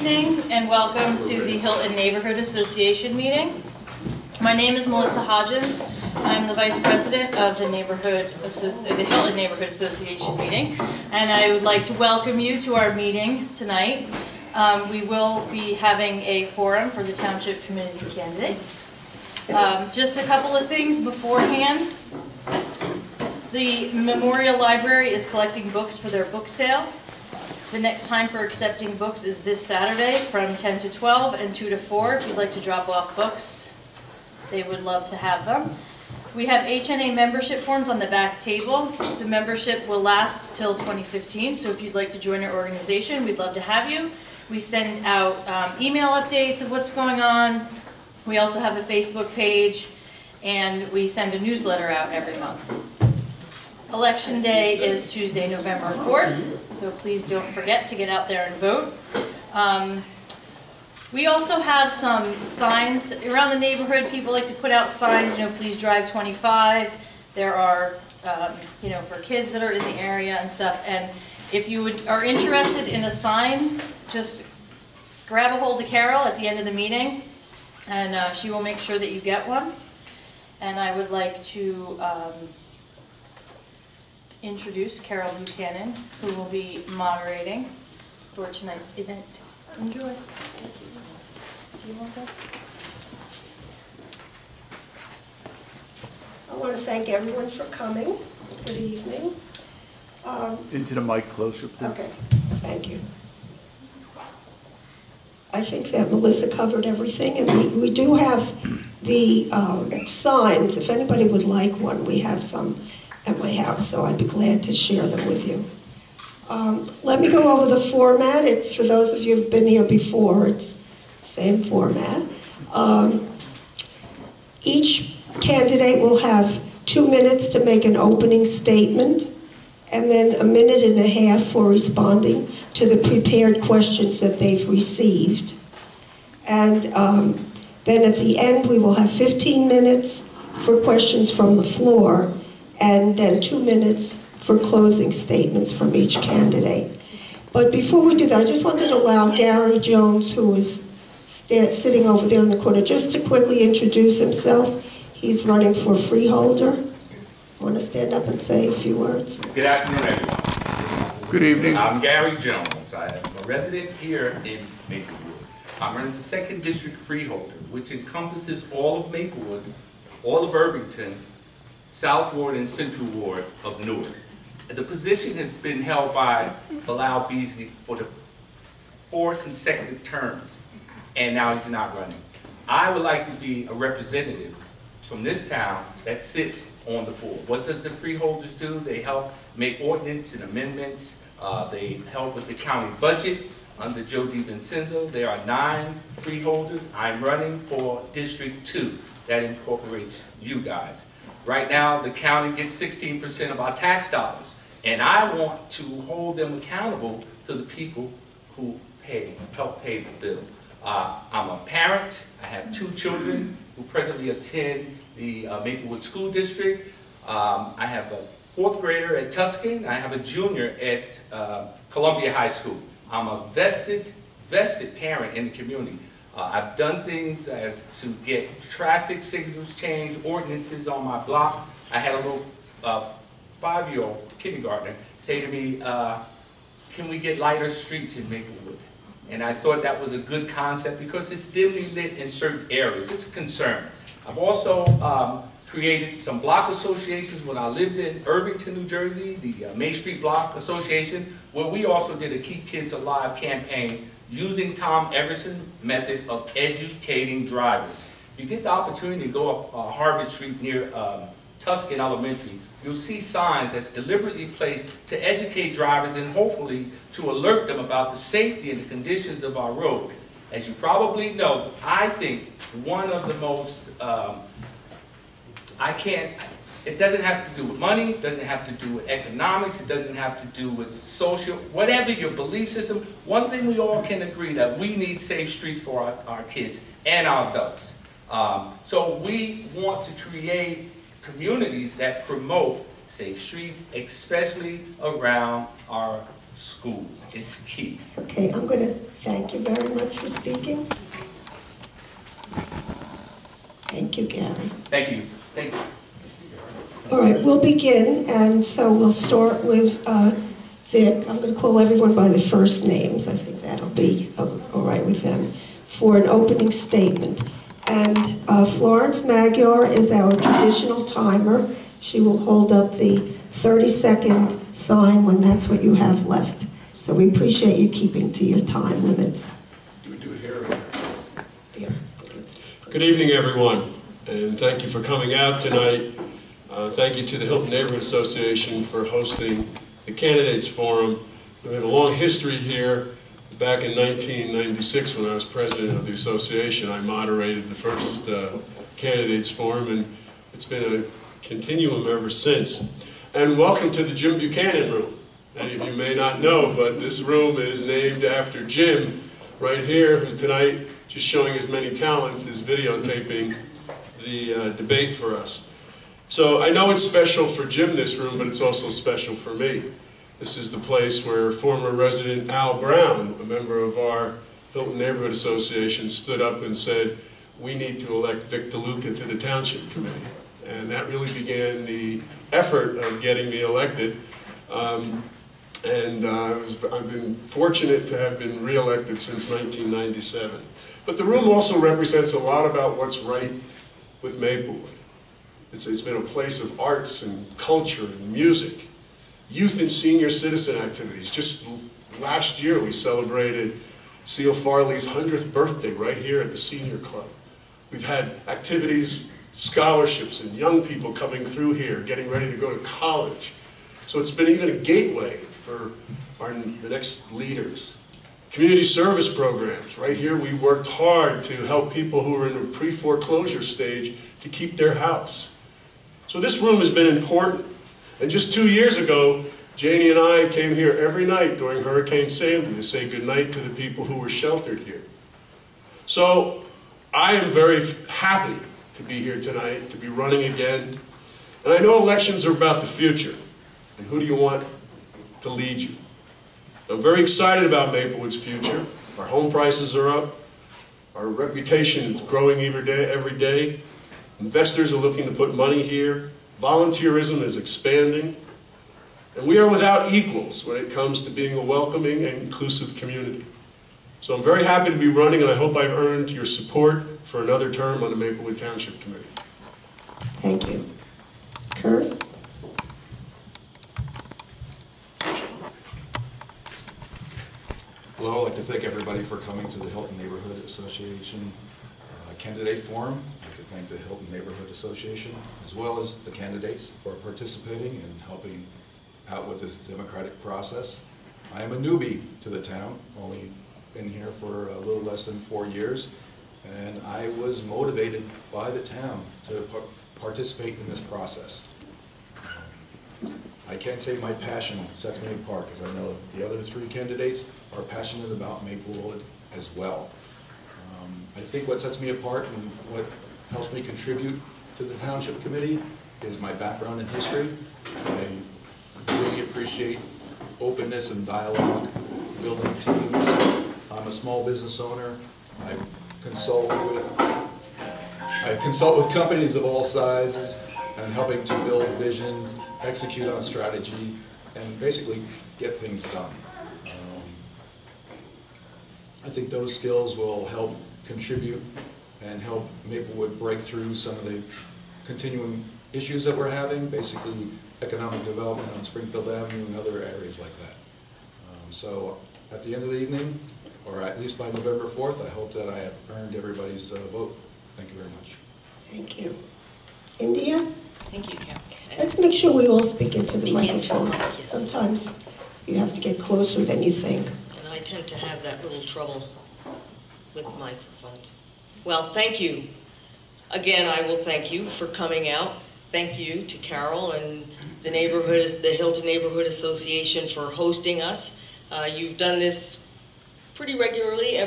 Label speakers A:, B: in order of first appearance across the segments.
A: evening and welcome to the Hilton Neighborhood Association meeting. My name is Melissa Hodgins. I'm the Vice President of the Hilton Neighborhood Association meeting, and I would like to welcome you to our meeting tonight. We will be having a forum for the Township Committee candidates. Just a couple of things beforehand. The Memorial Library is collecting books for their book sale. The next time for accepting books is this Saturday from 10 to 12 and 2 to 4. If you'd like to drop off books, they would love to have them. We have HNA membership forms on the back table. The membership will last till 2015, so if you'd like to join our organization, we'd love to have you. We send out email updates of what's going on. We also have a Facebook page, and we send a newsletter out every month. Election Day is Tuesday, November 4th, so please don't forget to get out there and vote. We also have some signs around the neighborhood. People like to put out signs, please drive 25. There are, for kids that are in the area and stuff. And if you are interested in a sign, just grab a hold of Carol at the end of the meeting, and she will make sure that you get one. And I would like to introduce Carol Buchanan, who will be moderating for tonight's event. Enjoy. Do you want this?
B: I want to thank everyone for coming. Good evening.
C: Into the mic closer, please.
B: Okay, thank you. I think that Melissa covered everything, and we do have the signs. If anybody would like one, we have some at my house, so I'd be glad to share them with you. Let me go over the format. It's for those of you who've been here before. It's the same format. Each candidate will have 2 minutes to make an opening statement, and then a minute and a half for responding to the prepared questions that they've received. And then at the end, we will have 15 minutes for questions from the floor, and then 2 minutes for closing statements from each candidate. But before we do that, I just wanted to allow Gary Jones, who is sitting over there in the corner, just to quickly introduce himself. He's running for freeholder. Want to stand up and say a few words?
D: Good afternoon, everyone.
C: Good evening.
D: I'm Gary Jones. I am a resident here in Maplewood. I'm running for 2nd District Freeholder, which encompasses all of Maplewood, all of Irvington, South Ward, and Central Ward of Newark. The position has been held by Bilal Beasley for the 4 consecutive terms, and now he's not running. I would like to be a representative from this town that sits on the board. What does the freeholders do? They help make ordinance and amendments. They help with the county budget under Joe DiVincenzo. There are 9 freeholders. I'm running for District 2. That incorporates you guys. Right now, the county gets 16% of our tax dollars, and I want to hold them accountable to the people who help pay the bill. I'm a parent. I have 2 children who presently attend the Maplewood School District. I have a 4th grader at Tuscan. I have a junior at Columbia High School. I'm a vested parent in the community. I've done things as to get traffic signals changed, ordinances on my block. I had a little 5-year-old kindergartner say to me, can we get lighter streets in Maplewood? And I thought that was a good concept because it's dimly lit in certain areas. It's a concern. I've also created some block associations when I lived in Irvington, New Jersey, the Main Street Block Association, where we also did a Keep Kids Alive campaign using Tom Everson's method of educating drivers. If you get the opportunity to go up Harvard Street near Tuscan Elementary, you'll see signs that's deliberately placed to educate drivers and hopefully to alert them about the safety and the conditions of our road. As you probably know, I think one of the most, it doesn't have to do with money, it doesn't have to do with economics, it doesn't have to do with social, whatever your belief system, one thing we all can agree that we need safe streets for our kids and our adults. So we want to create communities that promote safe streets, especially around our schools. It's key.
B: Okay, I'm going to thank you very much for speaking. Thank you, Gary.
D: Thank you. Thank you.
B: All right, we'll begin, and so we'll start with Vic. I'm going to call everyone by the first names. I think that'll be all right with them for an opening statement. And Florence Magyar is our traditional timer. She will hold up the 30-second sign when that's what you have left. So we appreciate you keeping to your time limits.
E: Do we do it here or
B: Here.
E: Good evening, everyone, and thank you for coming out tonight. Thank you to the Hilton Neighborhood Association for hosting the Candidates Forum. We have a long history here. Back in 1996, when I was president of the association, I moderated the first Candidates Forum, and it's been a continuum ever since. And welcome to the Jim Buchanan room. Many of you may not know, but this room is named after Jim, right here, who's tonight just showing his many talents, is videotaping the debate for us. So I know it's special for Jim, this room, but it's also special for me. This is the place where former resident Al Brown, a member of our Hilton Neighborhood Association, stood up and said, we need to elect Vic DeLuca to the Township Committee. And that really began the effort of getting me elected. I've been fortunate to have been re-elected since 1997. But the room also represents a lot about what's right with Maplewood. It's been a place of arts and culture and music. Youth and senior citizen activities. Just last year we celebrated C.O. Farley's 100th birthday right here at the Senior Club. We've had activities, scholarships, and young people coming through here, getting ready to go to college. So it's been even a gateway for the next leaders. Community service programs. Right here we worked hard to help people who are in a pre-foreclosure stage to keep their house. So this room has been important. And just 2 years ago, Janie and I came here every night during Hurricane Sandy to say goodnight to the people who were sheltered here. So I am very happy to be here tonight, to be running again. And I know elections are about the future. And who do you want to lead you? I'm very excited about Maplewood's future. Our home prices are up. Our reputation is growing every day. Investors are looking to put money here. Volunteerism is expanding, and we are without equals when it comes to being a welcoming and inclusive community. So I'm very happy to be running, and I hope I've earned your support for another term on the Maplewood Township Committee.
B: Thank you. Kurt?
F: Hello, I'd like to thank everybody for coming to the Hilton Neighborhood Association Candidate Forum. I'd like to thank the Hilton Neighborhood Association, as well as the candidates for participating and helping out with this democratic process. I am a newbie to the town, only been here for a little less than 4 years, and I was motivated by the town to participate in this process. I can't say my passion sets me apart, because I know the other 3 candidates are passionate about Maplewood as well. I think what sets me apart and what helps me contribute to the Township Committee is my background in history. I really appreciate openness and dialogue, building teams. I'm a small business owner. I consult with companies of all sizes and helping to build vision, execute on strategy, and basically get things done. I think those skills will help contribute and help Maplewood break through some of the continuing issues that we're having, basically economic development on Springfield Avenue and other areas like that. So at the end of the evening, or at least by November 4th, I hope that I have earned everybody's vote. Thank you very much.
B: Thank you. India?
G: Thank you, Kim.
B: Let's make sure we all speak into the
G: Speak into
B: microphone.
G: the mic, yes.
B: Sometimes you have to get closer than you think.
G: And I tend to have that little trouble with microphones. Well, thank you. Again, I will thank you for coming out. Thank you to Carol and the Hilton Neighborhood Association for hosting us. You've done this pretty regularly,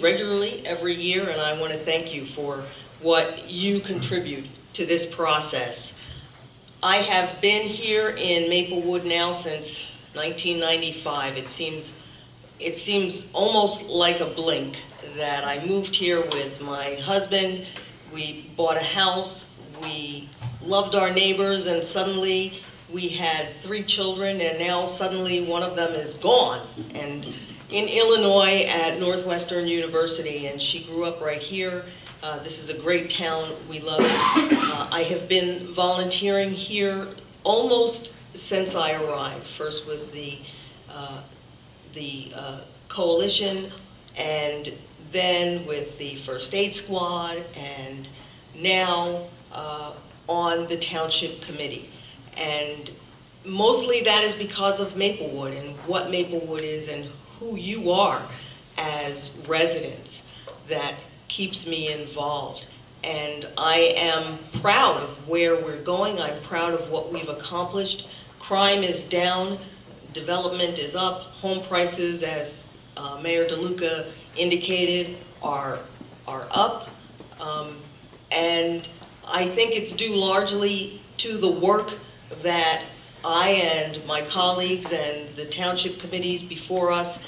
G: regularly every year, and I want to thank you for what you contribute to this process. I have been here in Maplewood now since 1995. It seems almost like a blink that I moved here with my husband. We bought a house. We loved our neighbors, and suddenly we had 3 children, and now suddenly one of them is gone. And in Illinois at Northwestern University, and she grew up right here. This is a great town. We love it. I have been volunteering here almost since I arrived, first with the coalition, and then with the first aid squad, and now on the township committee. And mostly that is because of Maplewood and what Maplewood is and who you are as residents that keeps me involved. And I am proud of where we're going. I'm proud of what we've accomplished. Crime is down, development is up, home prices, as Mayor DeLuca indicated, are up. And I think it's due largely to the work that I and my colleagues and the township committees before us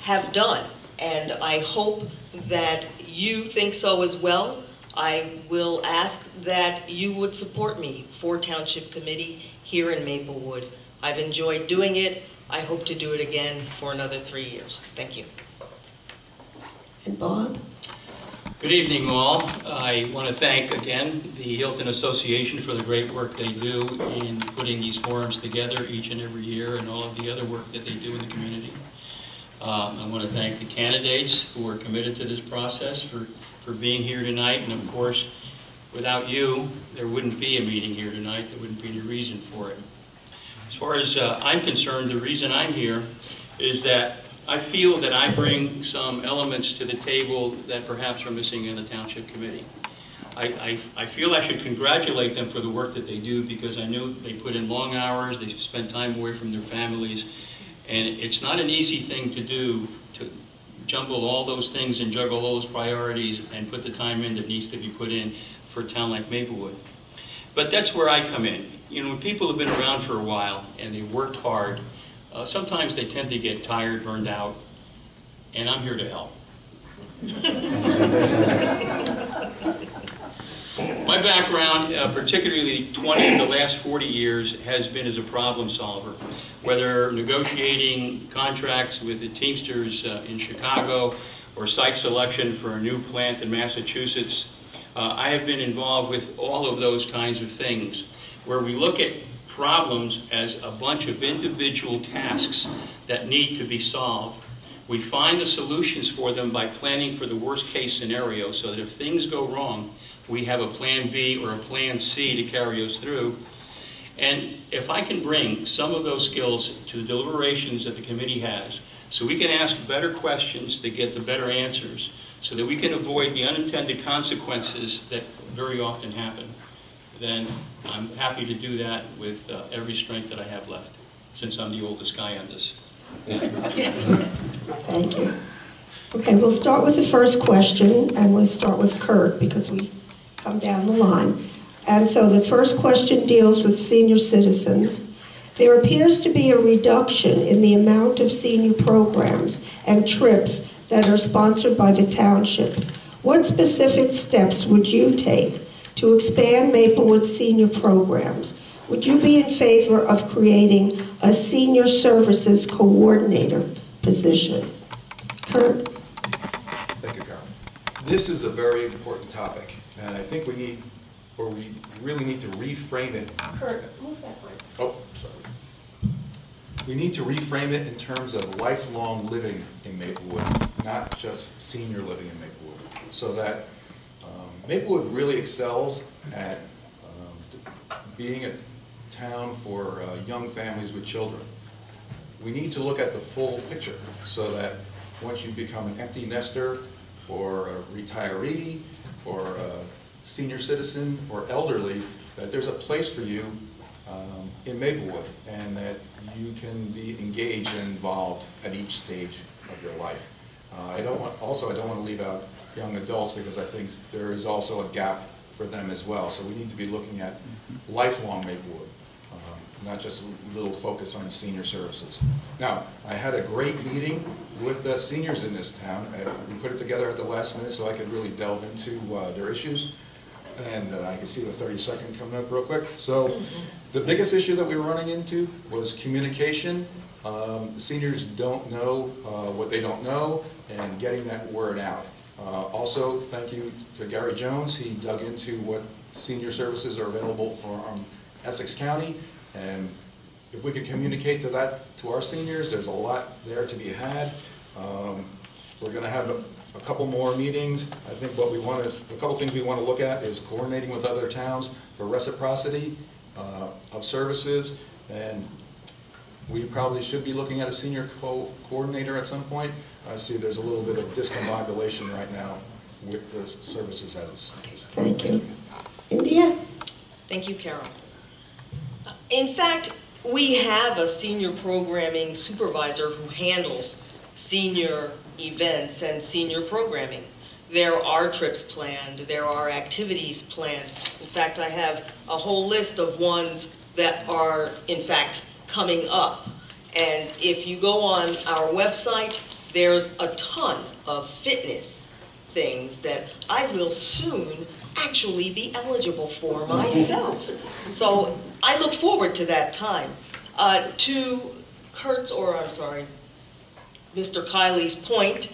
G: have done. And I hope that you think so as well. I will ask that you would support me for township committee here in Maplewood. I've enjoyed doing it. I hope to do it again for another 3 years. Thank you.
B: And Bob?
H: Good evening, all. I want to thank again the Hilton Association for the great work they do in putting these forums together each and every year, and all of the other work that they do in the community. I want to thank the candidates who are committed to this process for being here tonight, and of course, without you, there wouldn't be a meeting here tonight. There wouldn't be any reason for it. As far as I'm concerned, the reason I'm here is that I feel that I bring some elements to the table that perhaps are missing in the Township Committee. I feel I should congratulate them for the work that they do, because I know they put in long hours, they spend time away from their families, and it's not an easy thing to do, to jumble all those things and juggle all those priorities and put the time in that needs to be put in for a town like Maplewood. But that's where I come in. You know, when people have been around for a while and they've worked hard, sometimes they tend to get tired, burned out, and I'm here to help. My background, particularly 20 of the last 40 years, has been as a problem solver. Whether negotiating contracts with the Teamsters in Chicago or site selection for a new plant in Massachusetts, I have been involved with all of those kinds of things, where we look at problems as a bunch of individual tasks that need to be solved. We find the solutions for them by planning for the worst case scenario, so that if things go wrong, we have a plan B or a plan C to carry us through. And if I can bring some of those skills to the deliberations that the committee has, so we can ask better questions to get the better answers, so that we can avoid the unintended consequences that very often happen, then I'm happy to do that with every strength that I have left, since I'm the oldest guy on this.
B: Thank you. Okay, we'll start with the first question, and we'll start with Kurt, because we come down the line. And so the first question deals with senior citizens. There appears to be a reduction in the amount of senior programs and trips that are sponsored by the township. What specific steps would you take to expand Maplewood senior programs? Would you be in favor of creating a senior services coordinator position? Kurt?
F: Thank you, Carol. This is a very important topic, and I think we really need to reframe it.
B: Kurt, move that way.
F: Oh, sorry. We need to reframe it in terms of lifelong living in Maplewood, not just senior living in Maplewood, so that Maplewood really excels at being a town for young families with children. We need to look at the full picture, so that once you become an empty nester or a retiree or a senior citizen or elderly, that there's a place for you in Maplewood, and that you can be engaged and involved at each stage of your life. I don't want to leave out young adults, because I think there is also a gap for them as well. So we need to be looking at lifelong Maplewood, not just a little focus on senior services. Now, I had a great meeting with the seniors in this town. We put it together at the last minute so I could really delve into their issues. And I can see the 30-second coming up real quick. So the biggest issue that we were running into was communication. Seniors don't know what they don't know, and getting that word out. Also, thank you to Gary Jones. He dug into what senior services are available from Essex County, and if we could communicate to our seniors, there's a lot there to be had. We're going to have a couple more meetings. I think what we want is, a couple things we want to look at is coordinating with other towns for reciprocity of services, and we probably should be looking at a senior coordinator at some point. I see there's a little bit of discombobulation right now with the services as it stands.
B: Thank you. India?
G: Thank you, Carol. In fact, we have a senior programming supervisor who handles senior events and senior programming. There are trips planned, there are activities planned. In fact, I have a whole list of ones that are, in fact, coming up. And if you go on our website, there's a ton of fitness things that I will soon actually be eligible for myself. So I look forward to that time. To Kurt's, or I'm sorry, Mr. Kiley's point.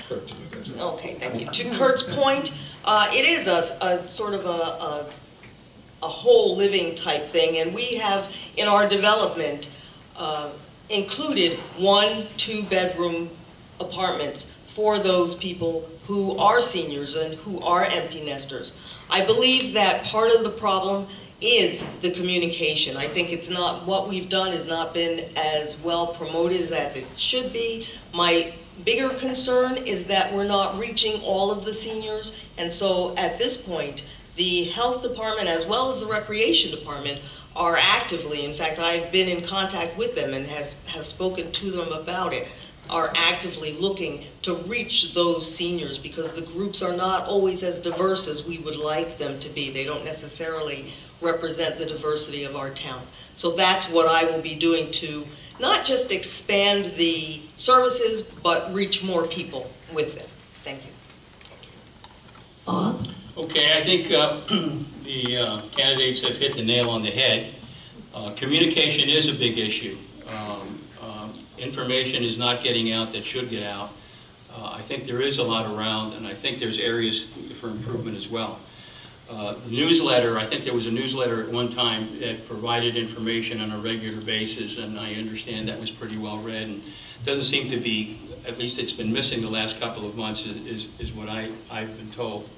G: Okay, thank you. To Kurt's point, it is a sort of a whole living type thing, and we have in our development included 1 2-bedroom apartments for those people who are seniors and who are empty nesters. I believe that part of the problem is the communication. I think it's not, what we've done has not been as well promoted as it should be. My bigger concern is that we're not reaching all of the seniors, and so at this point, the health department as well as the recreation department are actively, in fact, I've been in contact with them and have spoken to them about it, are actively looking to reach those seniors because the groups are not always as diverse as we would like them to be. They don't necessarily represent the diversity of our town. So that's what I will be doing to not just expand the services, but reach more people with them. Thank you.
B: Bob?
H: Okay, I think the candidates have hit the nail on the head. Communication is a big issue. Information is not getting out that should get out. I think there is a lot around, and I think there's areas for improvement as well. Newsletter, I think there was a newsletter at one time that provided information on a regular basis, and I understand that was pretty well read, and doesn't seem to be, at least it's been missing the last couple of months, is what I've been told.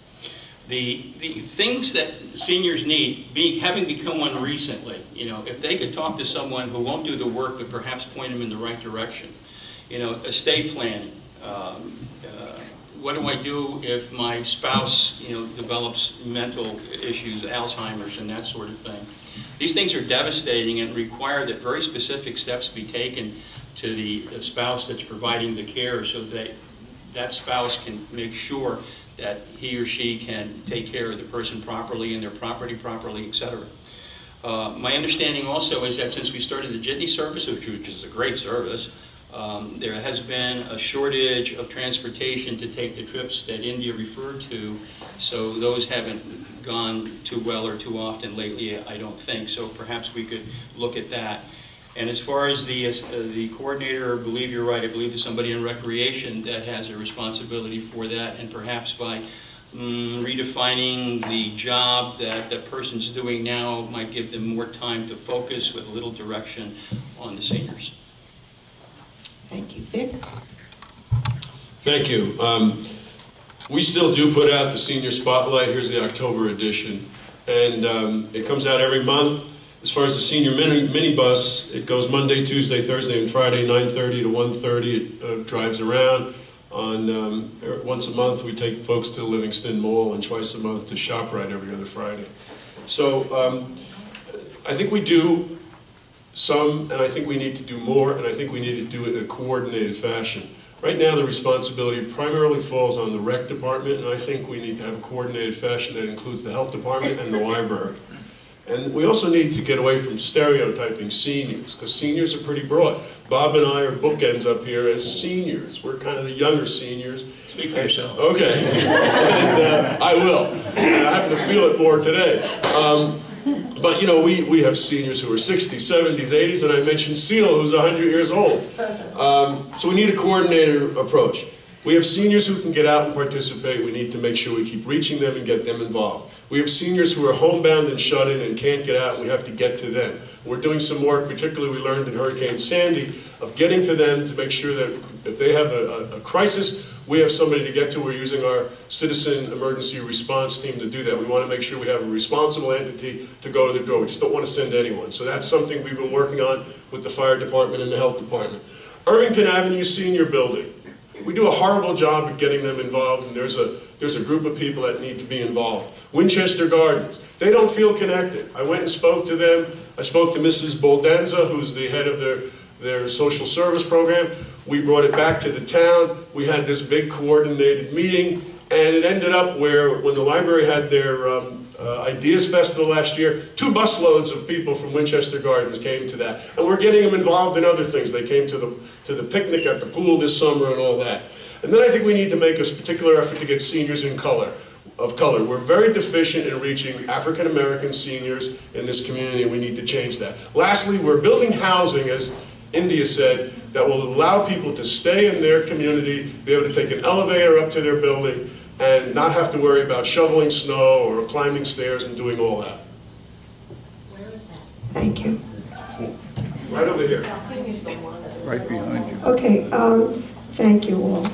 H: The things that seniors need, having become one recently, you know, if they could talk to someone who won't do the work but perhaps point them in the right direction. You know, estate planning. What do I do if my spouse, you know, develops mental issues, Alzheimer's and that sort of thing? These things are devastating and require that very specific steps be taken to the spouse that's providing the care so that that spouse can make sure that he or she can take care of the person properly and their property properly, etc. My understanding also is that since we started the jitney service, which is a great service, there has been a shortage of transportation to take the trips that India referred to, so those haven't gone too well or too often lately, I don't think, so perhaps we could look at that. And as far as the coordinator, I believe you're right, I believe there's somebody in recreation that has a responsibility for that, and perhaps by redefining the job that the person's doing now might give them more time to focus with a little direction on the seniors.
B: Thank you. Vic?
E: Thank you. We still do put out the Senior Spotlight. Here's the October edition. And it comes out every month. As far as the senior minibus, it goes Monday, Tuesday, Thursday, and Friday, 9:30 to 1:30. It drives around. Once a month, we take folks to Livingston Mall, and twice a month to ShopRite every other Friday. So I think we do some, and I think we need to do more, and I think we need to do it in a coordinated fashion. Right now, the responsibility primarily falls on the rec department, and I think we need to have a coordinated fashion that includes the health department and the library. And we also need to get away from stereotyping seniors, because seniors are pretty broad. Bob and I are bookends up here as seniors. We're kind of the younger seniors.
H: Speak for yourself.
E: Okay, and I will. I happen to feel it more today. But you know, we have seniors who are 60s, 70s, 80s, and I mentioned Seal, who's 100 years old. So we need a coordinated approach. We have seniors who can get out and participate. We need to make sure we keep reaching them and get them involved. We have seniors who are homebound and shut in and can't get out, and we have to get to them. We're doing some work, particularly we learned in Hurricane Sandy, of getting to them to make sure that if they have a crisis, we have somebody to get to. We're using our citizen emergency response team to do that. We want to make sure we have a responsible entity to go to the door. We just don't want to send anyone. So that's something we've been working on with the fire department and the health department. Irvington Avenue Senior Building. We do a horrible job at getting them involved, and there's a group of people that need to be involved. Winchester Gardens, they don't feel connected. I went and spoke to them. I spoke to Mrs. Boldenza, who's the head of their social service program. We brought it back to the town. We had this big coordinated meeting, and it ended up where, when the library had their Ideas Festival last year, 2 busloads of people from Winchester Gardens came to that. And we're getting them involved in other things. They came to the picnic at the pool this summer and all that. And then I think we need to make a particular effort to get seniors of color. We're very deficient in reaching African American seniors in this community, and we need to change that. Lastly, we're building housing, as India said, that will allow people to stay in their community, be able to take an elevator up to their building, and not have to worry about shoveling snow or climbing stairs and doing all that.
B: Where is that? Thank you.
E: Right over here.
C: Right behind you.
B: Okay, thank you all.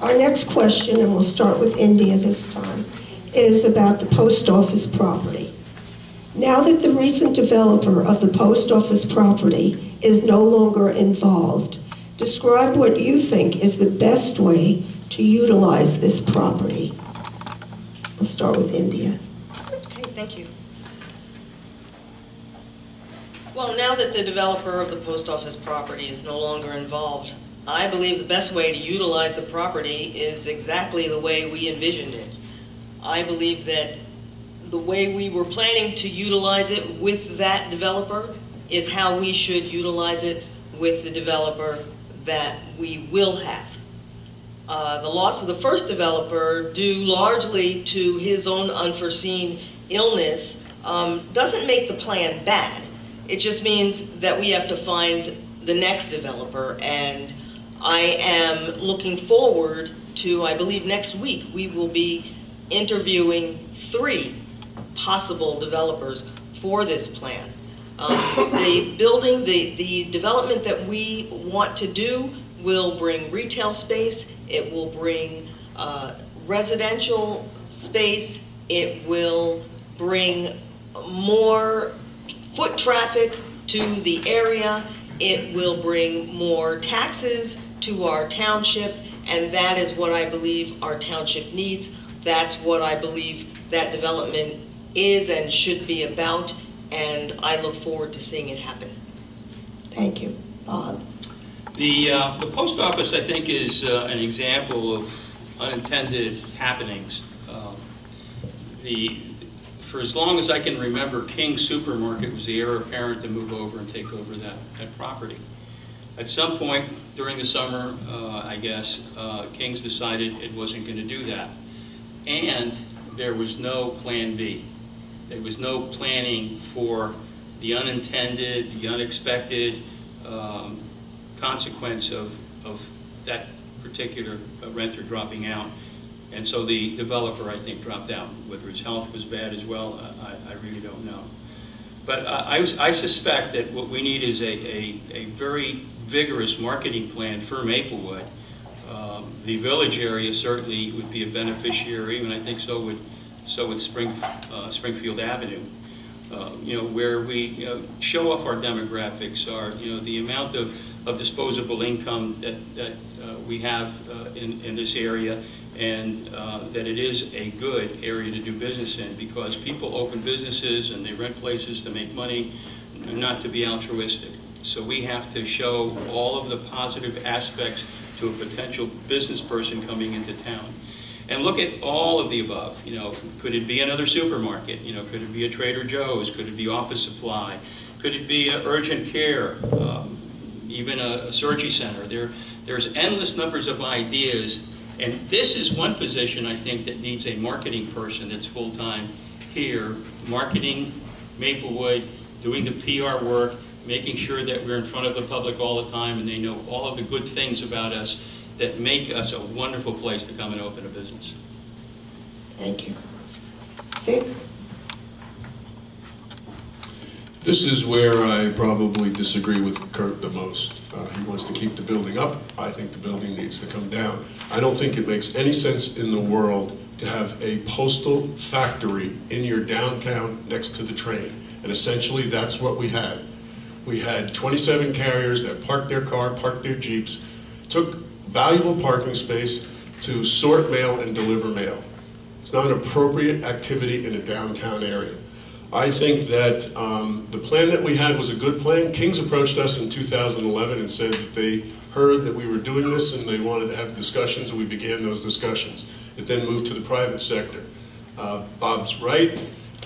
B: Our next question, and we'll start with India this time, is about the post office property. Now that the recent developer of the post office property is no longer involved, describe what you think is the best way to utilize this property. We'll start with India.
G: Okay, thank you. Well, now that the developer of the post office property is no longer involved, I believe the best way to utilize the property is exactly the way we envisioned it. I believe that the way we were planning to utilize it with that developer is how we should utilize it with the developer that we will have. The loss of the first developer, due largely to his own unforeseen illness, doesn't make the plan bad. It just means that we have to find the next developer, and I am looking forward to, I believe next week, we will be interviewing 3 possible developers for this plan. The building, the development that we want to do will bring retail space, it will bring residential space, it will bring more foot traffic to the area, it will bring more taxes to our township, and that is what I believe our township needs. That's what I believe that development is and should be about, and I look forward to seeing it happen.
B: Thank you. Bob?
H: The post office, I think, is an example of unintended happenings. For as long as I can remember, King Supermarket was the heir apparent to move over and take over that property. At some point during the summer, I guess, King's decided it wasn't going to do that. And there was no plan B. There was no planning for the unintended, the unexpected consequence of that particular renter dropping out. And so the developer, I think, dropped out. Whether his health was bad as well, I really don't know. But I suspect that what we need is a very vigorous marketing plan for Maplewood. The village area certainly would be a beneficiary, and I think so would Springfield Avenue. Where we show off our demographics, the amount of disposable income that we have in this area, and that it is a good area to do business in, because people open businesses and they rent places to make money, not to be altruistic. So we have to show all of the positive aspects to a potential business person coming into town. And look at all of the above. You know, could it be another supermarket? You know, could it be a Trader Joe's? Could it be office supply? Could it be urgent care? Even a surgery center? There's endless numbers of ideas, and this is one position I think that needs a marketing person that's full-time here, marketing Maplewood, doing the PR work, making sure that we're in front of the public all the time and they know all of the good things about us that make us a wonderful place to come and open a business.
B: Thank you. Vic?
E: This is where I probably disagree with Kurt the most. He wants to keep the building up. I think the building needs to come down. I don't think it makes any sense in the world to have a postal factory in your downtown next to the train. And essentially that's what we had. We had 27 carriers that parked their car, parked their Jeeps, took valuable parking space to sort mail and deliver mail. It's not an appropriate activity in a downtown area. I think that the plan that we had was a good plan. Kings approached us in 2011 and said that they heard that we were doing this and they wanted to have discussions, and we began those discussions. It then moved to the private sector. Bob's right.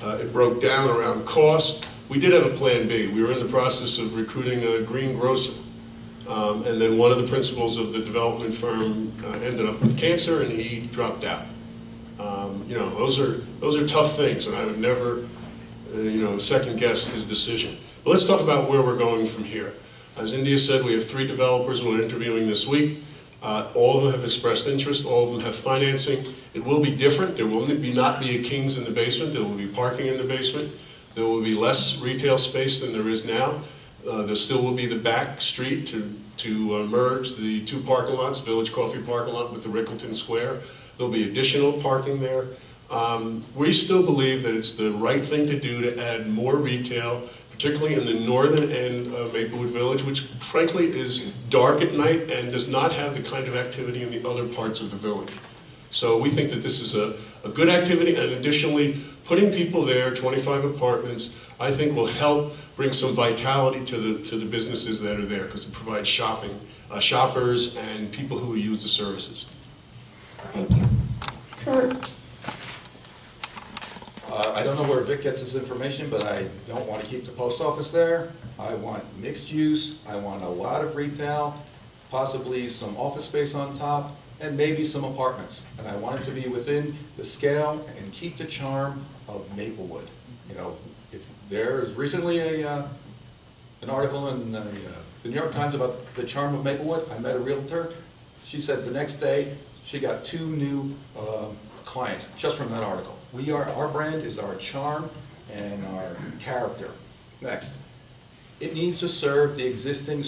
E: It broke down around cost. We did have a plan B. We were in the process of recruiting a green grocer. And then one of the principals of the development firm ended up with cancer and he dropped out. You know, those are tough things, and I would never second guess his decision. But let's talk about where we're going from here. As India said, we have 3 developers we're interviewing this week. All of them have expressed interest. All of them have financing. It will be different. There will not be a King's in the basement. There will be parking in the basement. There will be less retail space than there is now. There still will be the back street to merge the 2 parking lots, Village Coffee parking lot with the Rickleton Square. There'll be additional parking there. We still believe that it's the right thing to do to add more retail, particularly in the northern end of Maplewood Village, which frankly is dark at night and does not have the kind of activity in the other parts of the village. So we think that this is a good activity, and additionally, putting people there, 25 apartments, I think will help bring some vitality to the businesses that are there, because it provides shoppers and people who use the services.
B: Thank you. Kurt?
F: I don't know where Vic gets his information, but I don't want to keep the post office there. I want mixed use. I want a lot of retail, possibly some office space on top, and maybe some apartments. And I want it to be within the scale and keep the charm of Maplewood. You know, if there is recently an article in the New York Times about the charm of Maplewood. I met a realtor. She said the next day she got 2 new clients just from that article. Our brand is our charm and our character. Next, it needs to serve the existing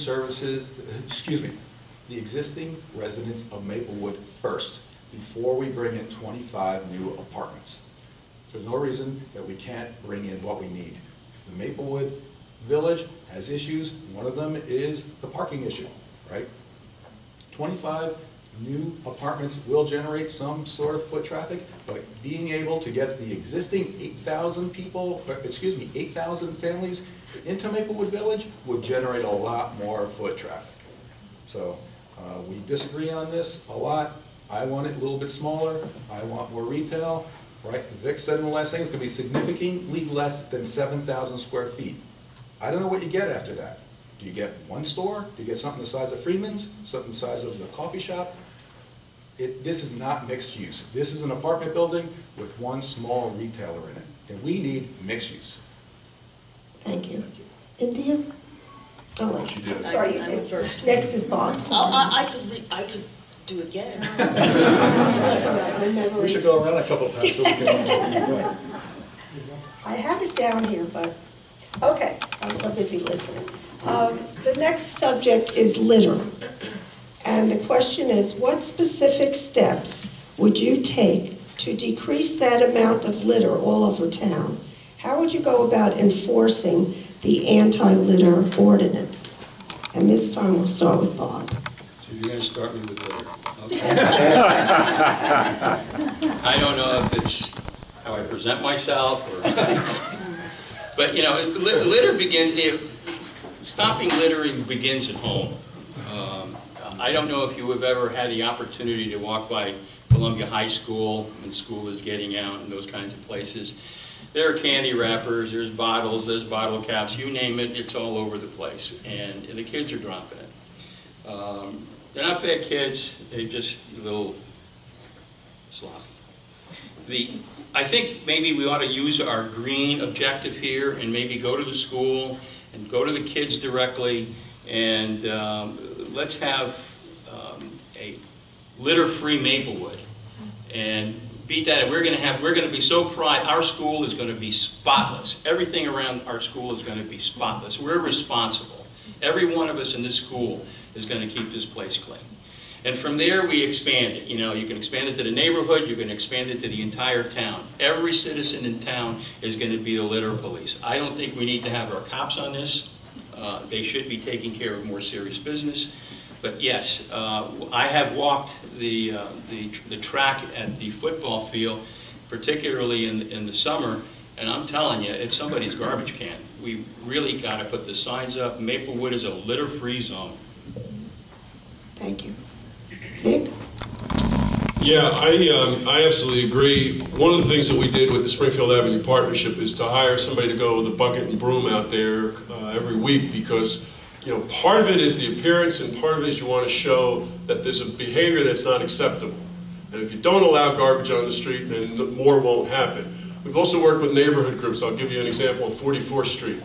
F: the existing residents of Maplewood first, before we bring in 25 new apartments. There's no reason that we can't bring in what we need. The Maplewood Village has issues. One of them is the parking issue, right? 25 new apartments will generate some sort of foot traffic, but being able to get the existing 8,000 families into Maplewood Village would generate a lot more foot traffic. So we disagree on this a lot. I want it a little bit smaller. I want more retail, right? Vic said in the last thing, it's going to be significantly less than 7,000 square feet. I don't know what you get after that. Do you get 1 store? Do you get something the size of Freeman's? Something the size of the coffee shop? This is not mixed use. This is an apartment building with 1 small retailer in it. And we need mixed use.
B: Thank you. India? Oh,
E: She did it.
B: sorry, you did first. Next is Bob.
G: I could do it again.
F: We should go around a couple of times so we can.
B: I have it down here, but, okay, I'm so busy listening. The next subject is litter. And the question is, what specific steps would you take to decrease that amount of litter all over town? How would you go about enforcing the anti-litter ordinance? And this time we'll start with Bob.
H: So you're going to start me with litter. Okay. I don't know if it's how I present myself or... But, you know, litter begins... Stopping littering begins at home. I don't know if you have ever had the opportunity to walk by the Columbia High School, when school is getting out and those kinds of places. There are candy wrappers, there's bottles, there's bottle caps, you name it, it's all over the place. And the kids are dropping it. They're not bad kids, they're just a little sloppy. I think maybe we ought to use our green objective here and maybe go to the school and go to the kids directly and let's have a litter-free Maplewood and beat that. We're going to be so proud. Our school is going to be spotless. Everything around our school is going to be spotless. We're responsible. Every one of us in this school is going to keep this place clean. And from there, we expand it. You know, you can expand it to the neighborhood. You can expand it to the entire town. Every citizen in town is going to be the litter police. I don't think we need to have our cops on this. They should be taking care of more serious business. But yes, I have walked the track at the football field, particularly in the summer, and I'm telling you, it's somebody's garbage can. We really got to put the signs up. Maplewood is a litter-free zone.
B: Thank you. Nick?
E: Yeah, I absolutely agree. One of the things that we did with the Springfield Avenue Partnership is to hire somebody to go with a bucket and broom out there every week because, you know, part of it is the appearance and part of it is you want to show that there's a behavior that's not acceptable. And if you don't allow garbage on the street, then more won't happen. We've also worked with neighborhood groups. I'll give you an example on 44th Street.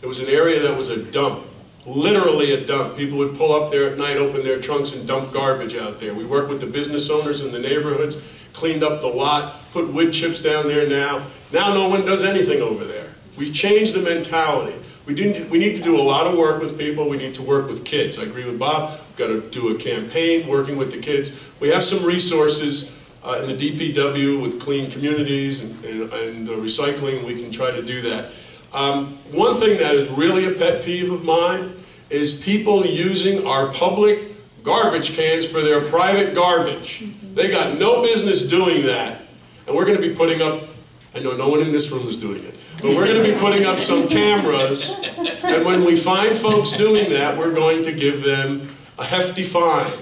E: There was an area that was a dump. Literally a dump. People would pull up there at night, open their trunks, and dump garbage out there. We worked with the business owners in the neighborhoods, cleaned up the lot, put wood chips down there now. Now no one does anything over there. We've changed the mentality. We need to do a lot of work with people. We need to work with kids. I agree with Bob. We've got to do a campaign working with the kids. We have some resources in the DPW with clean communities and recycling. We can try to do that. One thing that is really a pet peeve of mine is people using our public garbage cans for their private garbage. They got no business doing that. And we're going to be putting up, I know no one in this room is doing it, but we're going to be putting up some cameras. And when we find folks doing that, we're going to give them a hefty fine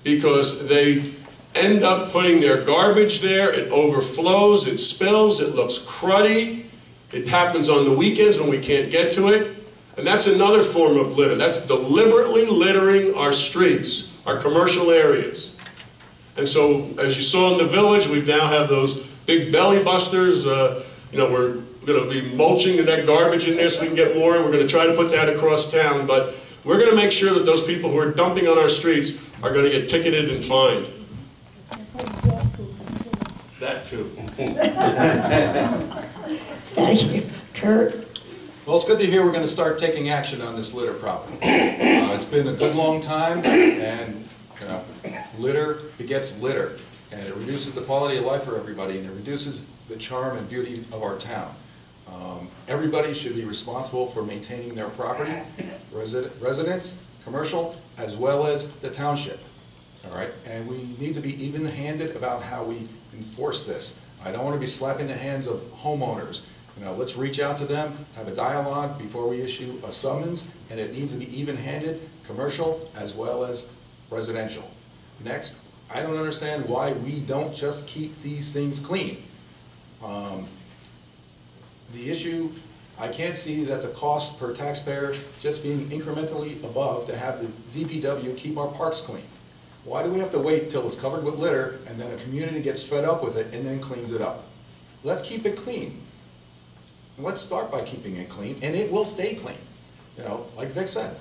E: because they end up putting their garbage there. It overflows, it spills, it looks cruddy. It happens on the weekends when we can't get to it. And that's another form of litter. That's deliberately littering our streets, our commercial areas. And so, as you saw in the village, we now have those big belly busters. You know, we're going to be mulching that garbage in there so we can get more, and we're going to try to put that across town. But we're going to make sure that those people who are dumping on our streets are going to get ticketed and fined. That too.
B: Thank you. Kurt?
F: Well, it's good to hear we're going to start taking action on this litter problem. It's been a good long time, and you know, litter begets litter, and it reduces the quality of life for everybody, and it reduces the charm and beauty of our town. Everybody should be responsible for maintaining their property, residents, commercial, as well as the township. All right, and we need to be even-handed about how we enforce this. I don't want to be slapping the hands of homeowners. You know, let's reach out to them, have a dialogue before we issue a summons, and it needs to be even-handed, commercial as well as residential. Next, I don't understand why we don't just keep these things clean. The issue, I can't see that the cost per taxpayer just being incrementally above to have the DPW keep our parks clean. Why do we have to wait till it's covered with litter and then a community gets fed up with it and then cleans it up? Let's keep it clean. Let's start by keeping it clean, and it will stay clean. You know, like Vic said,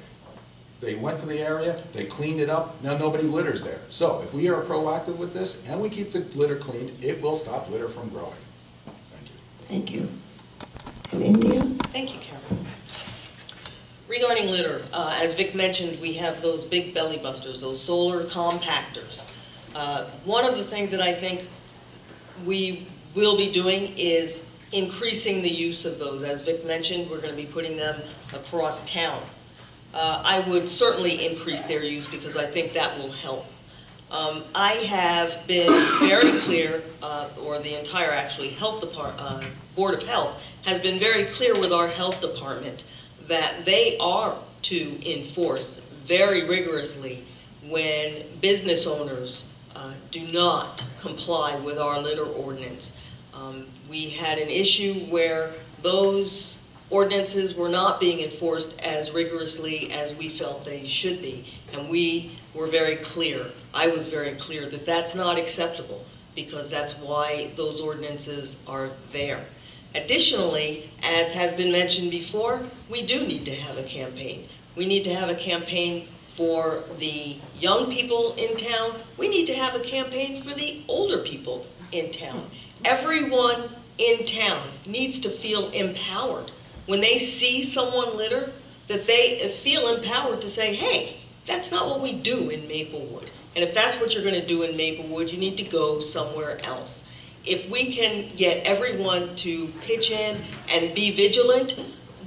F: they went to the area, they cleaned it up, now nobody litters there. So if we are proactive with this and we keep the litter clean, it will stop litter from growing. Thank you.
B: Thank you. And India?
G: Thank you, Carol. Regarding litter, as Vic mentioned, we have those big belly busters, those solar compactors. One of the things that I think we will be doing is increasing the use of those. As Vic mentioned, we're going to be putting them across town. I would certainly increase their use because I think that will help. I have been very clear, or the entire actually health department, Board of Health has been very clear with our health department that they are to enforce very rigorously when business owners do not comply with our litter ordinance. We had an issue where those ordinances were not being enforced as rigorously as we felt they should be. And we were very clear, I was very clear, that that's not acceptable, because that's why those ordinances are there. Additionally, as has been mentioned before, we do need to have a campaign. We need to have a campaign for the young people in town. We need to have a campaign for the older people in town. Everyone in town needs to feel empowered. When they see someone litter, that they feel empowered to say, hey, that's not what we do in Maplewood. And if that's what you're going to do in Maplewood, you need to go somewhere else. If we can get everyone to pitch in and be vigilant,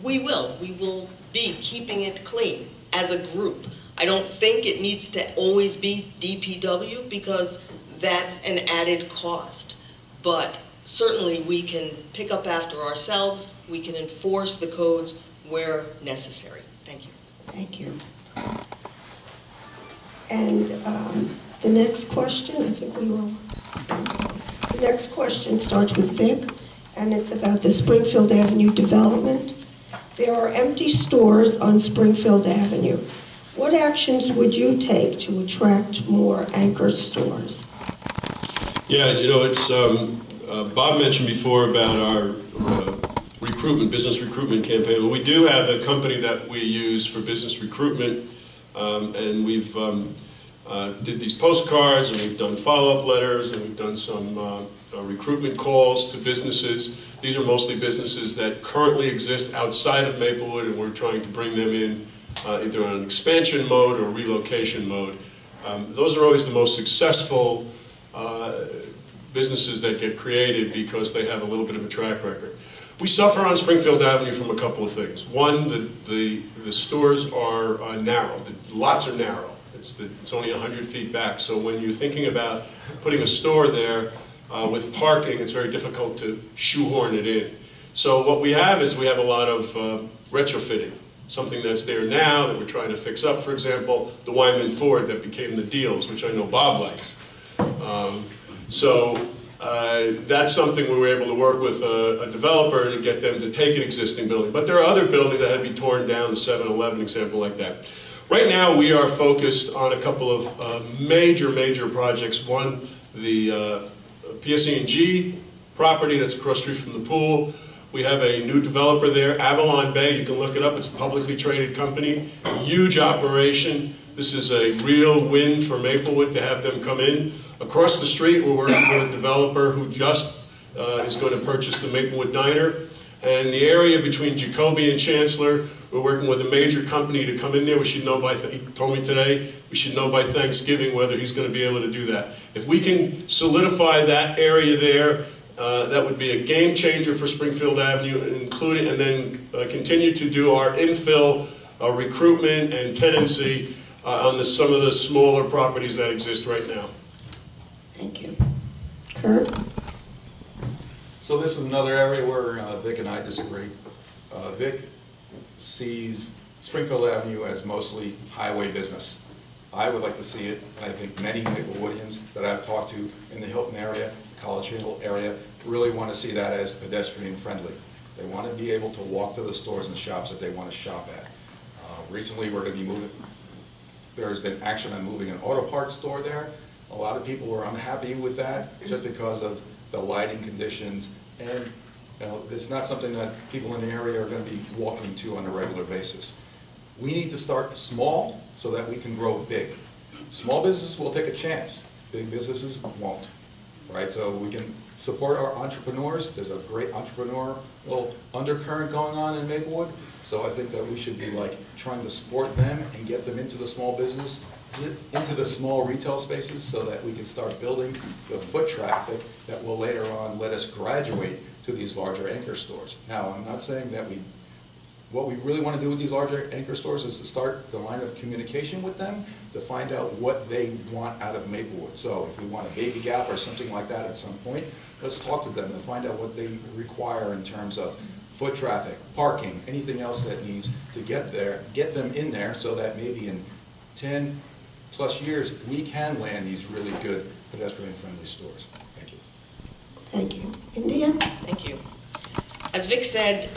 G: we will. We will be keeping it clean as a group. I don't think it needs to always be DPW, because that's an added cost. But certainly we can pick up after ourselves. We can enforce the codes where necessary. Thank you.
B: Thank you. And the next question, I think we will. The next question starts with Vic, and it's about the Springfield Avenue development. There are empty stores on Springfield Avenue. What actions would you take to attract more anchor stores?
E: Yeah, you know, it's Bob mentioned before about our business recruitment campaign. Well, we do have a company that we use for business recruitment, and we've did these postcards, and we've done follow-up letters, and we've done some recruitment calls to businesses. These are mostly businesses that currently exist outside of Maplewood, and we're trying to bring them in either on expansion mode or relocation mode. Those are always the most successful businesses that get created because they have a little bit of a track record. We suffer on Springfield Avenue from a couple of things. One, the stores are narrow. The lots are narrow. It's only 100 feet back. So when you're thinking about putting a store there with parking, it's very difficult to shoehorn it in. So what we have is we have a lot of retrofitting. Something that's there now that we're trying to fix up. For example, the Wyman Ford that became the Deals, which I know Bob likes. That's something we were able to work with a developer to get them to take an existing building. But there are other buildings that had to be torn down, the 7-Eleven example like that. Right now we are focused on a couple of major projects. One, the PSE&G property that's across the street from the pool. We have a new developer there, Avalon Bay. You can look it up. It's a publicly traded company. Huge operation. This is a real win for Maplewood to have them come in. Across the street, we're working with a developer who just is going to purchase the Maplewood Diner. And the area between Jacoby and Chancellor, we're working with a major company to come in there. We should know by, he told me today, we should know by Thanksgiving whether he's going to be able to do that. If we can solidify that area there, that would be a game changer for Springfield Avenue, and then continue to do our infill recruitment and tenancy on some of the smaller properties that exist right now.
B: Thank you. Kurt?
F: So this is another area where Vic and I disagree. Vic sees Springfield Avenue as mostly highway business. I would like to see it, and I think many Maplewoodians that I've talked to in the Hilton area, College Hill area, really want to see that as pedestrian friendly. They want to be able to walk to the stores and shops that they want to shop at. Recently we're going to be moving, there's been action on moving an auto parts store there. A lot of people were unhappy with that just because of the lighting conditions, and you know, it's not something that people in the area are going to be walking to on a regular basis. We need to start small so that we can grow big. Small businesses will take a chance, big businesses won't, right? So we can support our entrepreneurs. There's a great entrepreneurial undercurrent going on in Maplewood, so I think that we should be like trying to support them and get them into the small business, into the small retail spaces, so that we can start building the foot traffic that will later on let us graduate to these larger anchor stores. Now, I'm not saying that what we really want to do with these larger anchor stores is to start the line of communication with them to find out what they want out of Maplewood. So if we want a Baby Gap or something like that at some point, let's talk to them and find out what they require in terms of foot traffic, parking, anything else that needs to get there, get them in there so that maybe in 10+ years we can land these really good pedestrian-friendly stores. Thank you.
B: Thank you. India?
G: Thank you. As Vic said,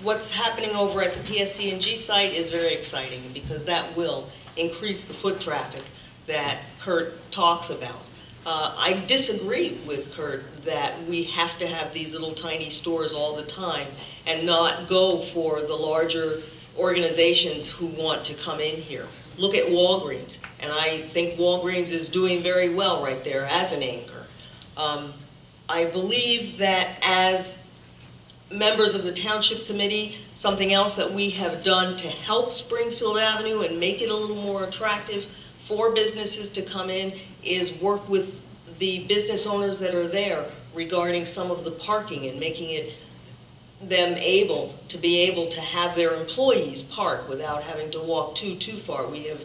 G: what's happening over at the PSC&G site is very exciting because that will increase the foot traffic that Kurt talks about. I disagree with Kurt that we have to have these little tiny stores all the time and not go for the larger organizations who want to come in here. Look at Walgreens, and I think Walgreens is doing very well right there as an anchor. I believe that as members of the Township Committee, something else that we have done to help Springfield Avenue and make it a little more attractive for businesses to come in is work with the business owners that are there regarding some of the parking and making it them able to have their employees park without having to walk too far. We have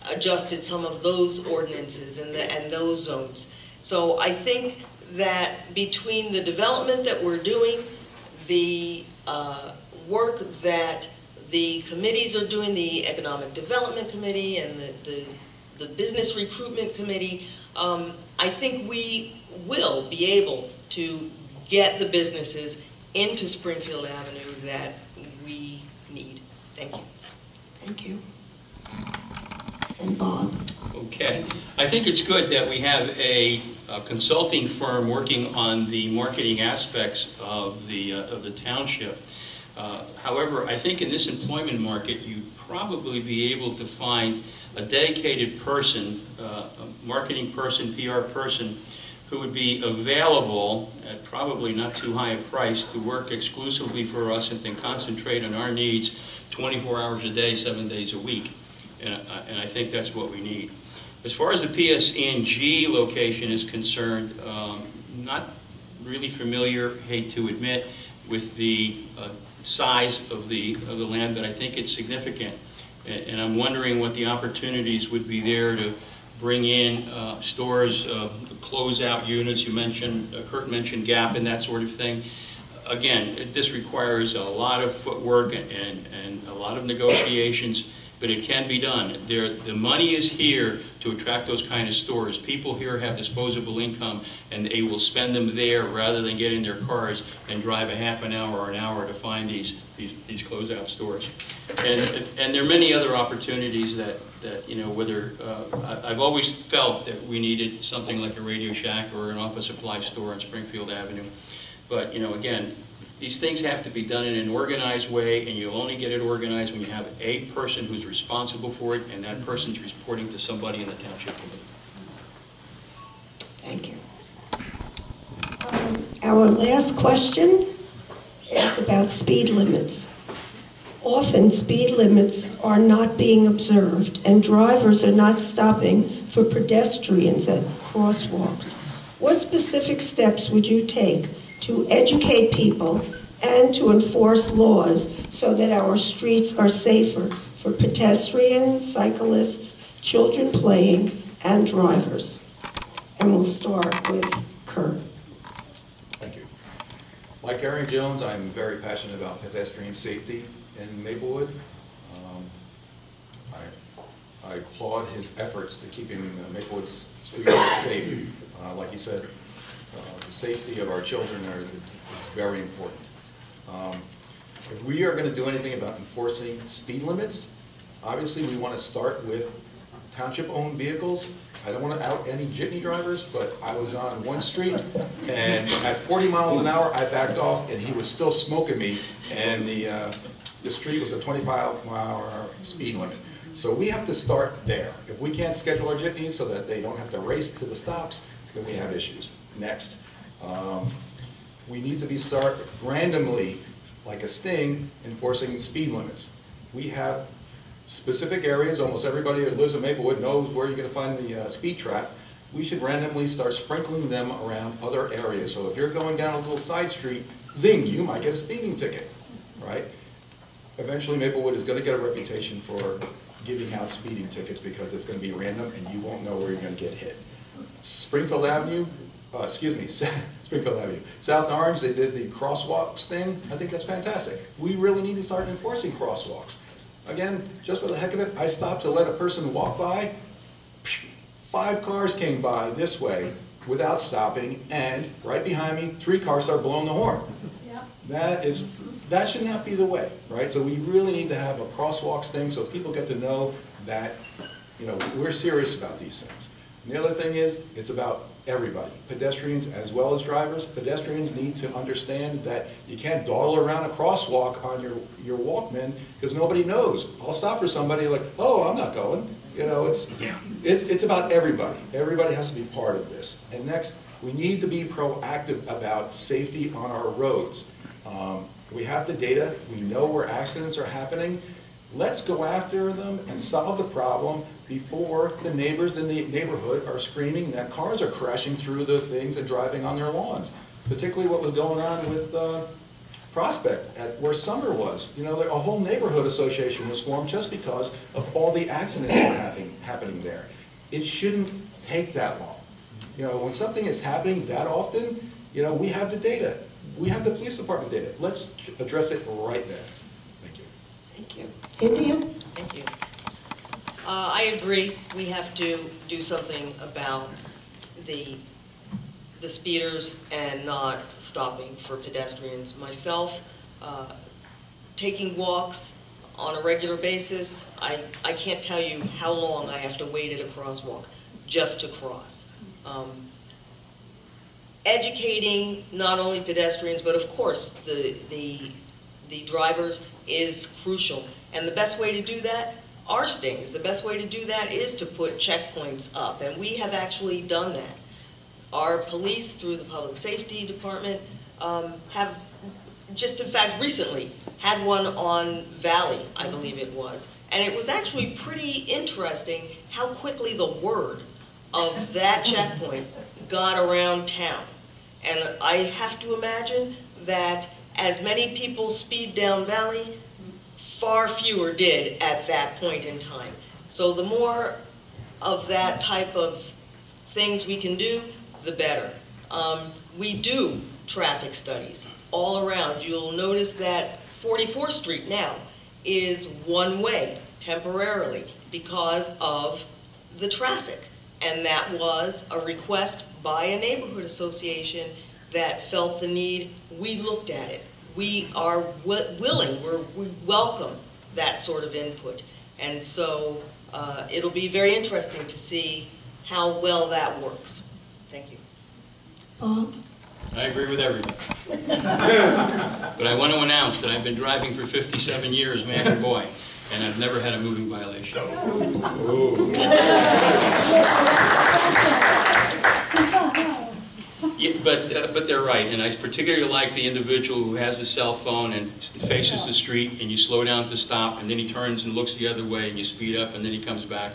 G: adjusted some of those ordinances and those zones. So I think that between the development that we're doing, the work that the committees are doing, the Economic Development Committee and the Business Recruitment Committee, I think we will be able to get the businesses into Springfield Avenue that we need. Thank you.
B: Thank you. And Bob?
H: Okay. I think it's good that we have a consulting firm working on the marketing aspects of the township. However, I think in this employment market, you'd probably be able to find a dedicated person, a marketing person, PR person, who would be available at probably not too high a price to work exclusively for us and then concentrate on our needs 24 hours a day, 7 days a week. And I think that's what we need. As far as the PSC&G location is concerned, not really familiar, hate to admit, with the size of the land, but I think it's significant. And I'm wondering what the opportunities would be there to bring in stores, closeout units. You mentioned, Kurt mentioned Gap and that sort of thing. Again, this requires a lot of footwork and a lot of negotiations, but it can be done. The money is here to attract those kind of stores. People here have disposable income, and they will spend them there rather than get in their cars and drive a half an hour or an hour to find these closeout stores. And there are many other opportunities that you know, whether I've always felt that we needed something like a Radio Shack or an office supply store on Springfield Avenue. But you know, again, these things have to be done in an organized way, and you'll only get it organized when you have a person who's responsible for it, and that person's reporting to somebody in the township committee.
B: Thank you. Our last question is about speed limits. Often speed limits are not being observed, and drivers are not stopping for pedestrians at crosswalks. What specific steps would you take to educate people and to enforce laws so that our streets are safer for pedestrians, cyclists, children playing, and drivers? And we'll start with Kurt.
F: Thank you. Like Aaron Jones, I'm very passionate about pedestrian safety in Maplewood. I applaud his efforts to keeping Maplewood's streets safe. Like he said, the safety of our children is very important. If we are going to do anything about enforcing speed limits, obviously we want to start with township-owned vehicles. I don't want to out any jitney drivers, but I was on one street, and at 40 miles an hour, I backed off, and he was still smoking me, and the street was a 25-mile-an-hour speed limit. So we have to start there. If we can't schedule our jitneys so that they don't have to race to the stops, then we have issues. Next, we need to start randomly, like a sting, enforcing speed limits. We have specific areas. Almost everybody that lives in Maplewood knows where you're going to find the speed trap. We should randomly start sprinkling them around other areas. So if you're going down a little side street, zing, you might get a speeding ticket, right? Eventually, Maplewood is going to get a reputation for giving out speeding tickets because it's going to be random and you won't know where you're going to get hit. Springfield Avenue, Springfield Avenue. South Orange, they did the crosswalks thing. I think that's fantastic. We really need to start enforcing crosswalks. Again, just for the heck of it, I stopped to let a person walk by, 5 cars came by this way without stopping, and right behind me, 3 cars start blowing the horn. That should not be the way, right? So we really need to have a crosswalks thing so people get to know that, you know, we're serious about these things. And the other thing is, it's about everybody, pedestrians as well as drivers. Pedestrians need to understand that you can't dawdle around a crosswalk on your Walkman because nobody knows. I'll stop for somebody like, oh, I'm not going. You know, it's about everybody. Everybody has to be part of this. And next, we need to be proactive about safety on our roads. We have the data. We know where accidents are happening. Let's go after them and solve the problem before the neighbors in the neighborhood are screaming that cars are crashing through the things and driving on their lawns. Particularly what was going on with Prospect, at where Summer was. You know, a whole neighborhood association was formed just because of all the accidents that were happening there. It shouldn't take that long. You know, when something is happening that often, you know, we have the data. We have the police department data. Let's address it right there. Thank you.
G: Thank you.
B: India?
G: Thank you. I agree. We have to do something about the speeders and not stopping for pedestrians. Myself, taking walks on a regular basis, I can't tell you how long I have to wait at a crosswalk just to cross. Educating not only pedestrians, but of course the drivers is crucial. And the best way to do that are stings. The best way to do that is to put checkpoints up, and we have actually done that. Our police, through the Public Safety Department, have just in fact recently had one on Valley, I believe it was, and it was actually pretty interesting how quickly the word of that checkpoint got around town. And I have to imagine that as many people speed down Valley, far fewer did at that point in time. So the more of that type of things we can do, the better. We do traffic studies all around. You'll notice that 44th Street now is one way temporarily because of the traffic. And that was a request by a neighborhood association that felt the need. We looked at it. We are willing, we welcome that sort of input. And so it'll be very interesting to see how well that works. Thank you.
B: Bob?
H: I agree with everything. But I want to announce that I've been driving for 57 years, man and boy, and I've never had a moving violation. Yeah, but they're right, and I particularly like the individual who has the cell phone and faces the street, and you slow down to stop, and then he turns and looks the other way, and you speed up, and then he comes back,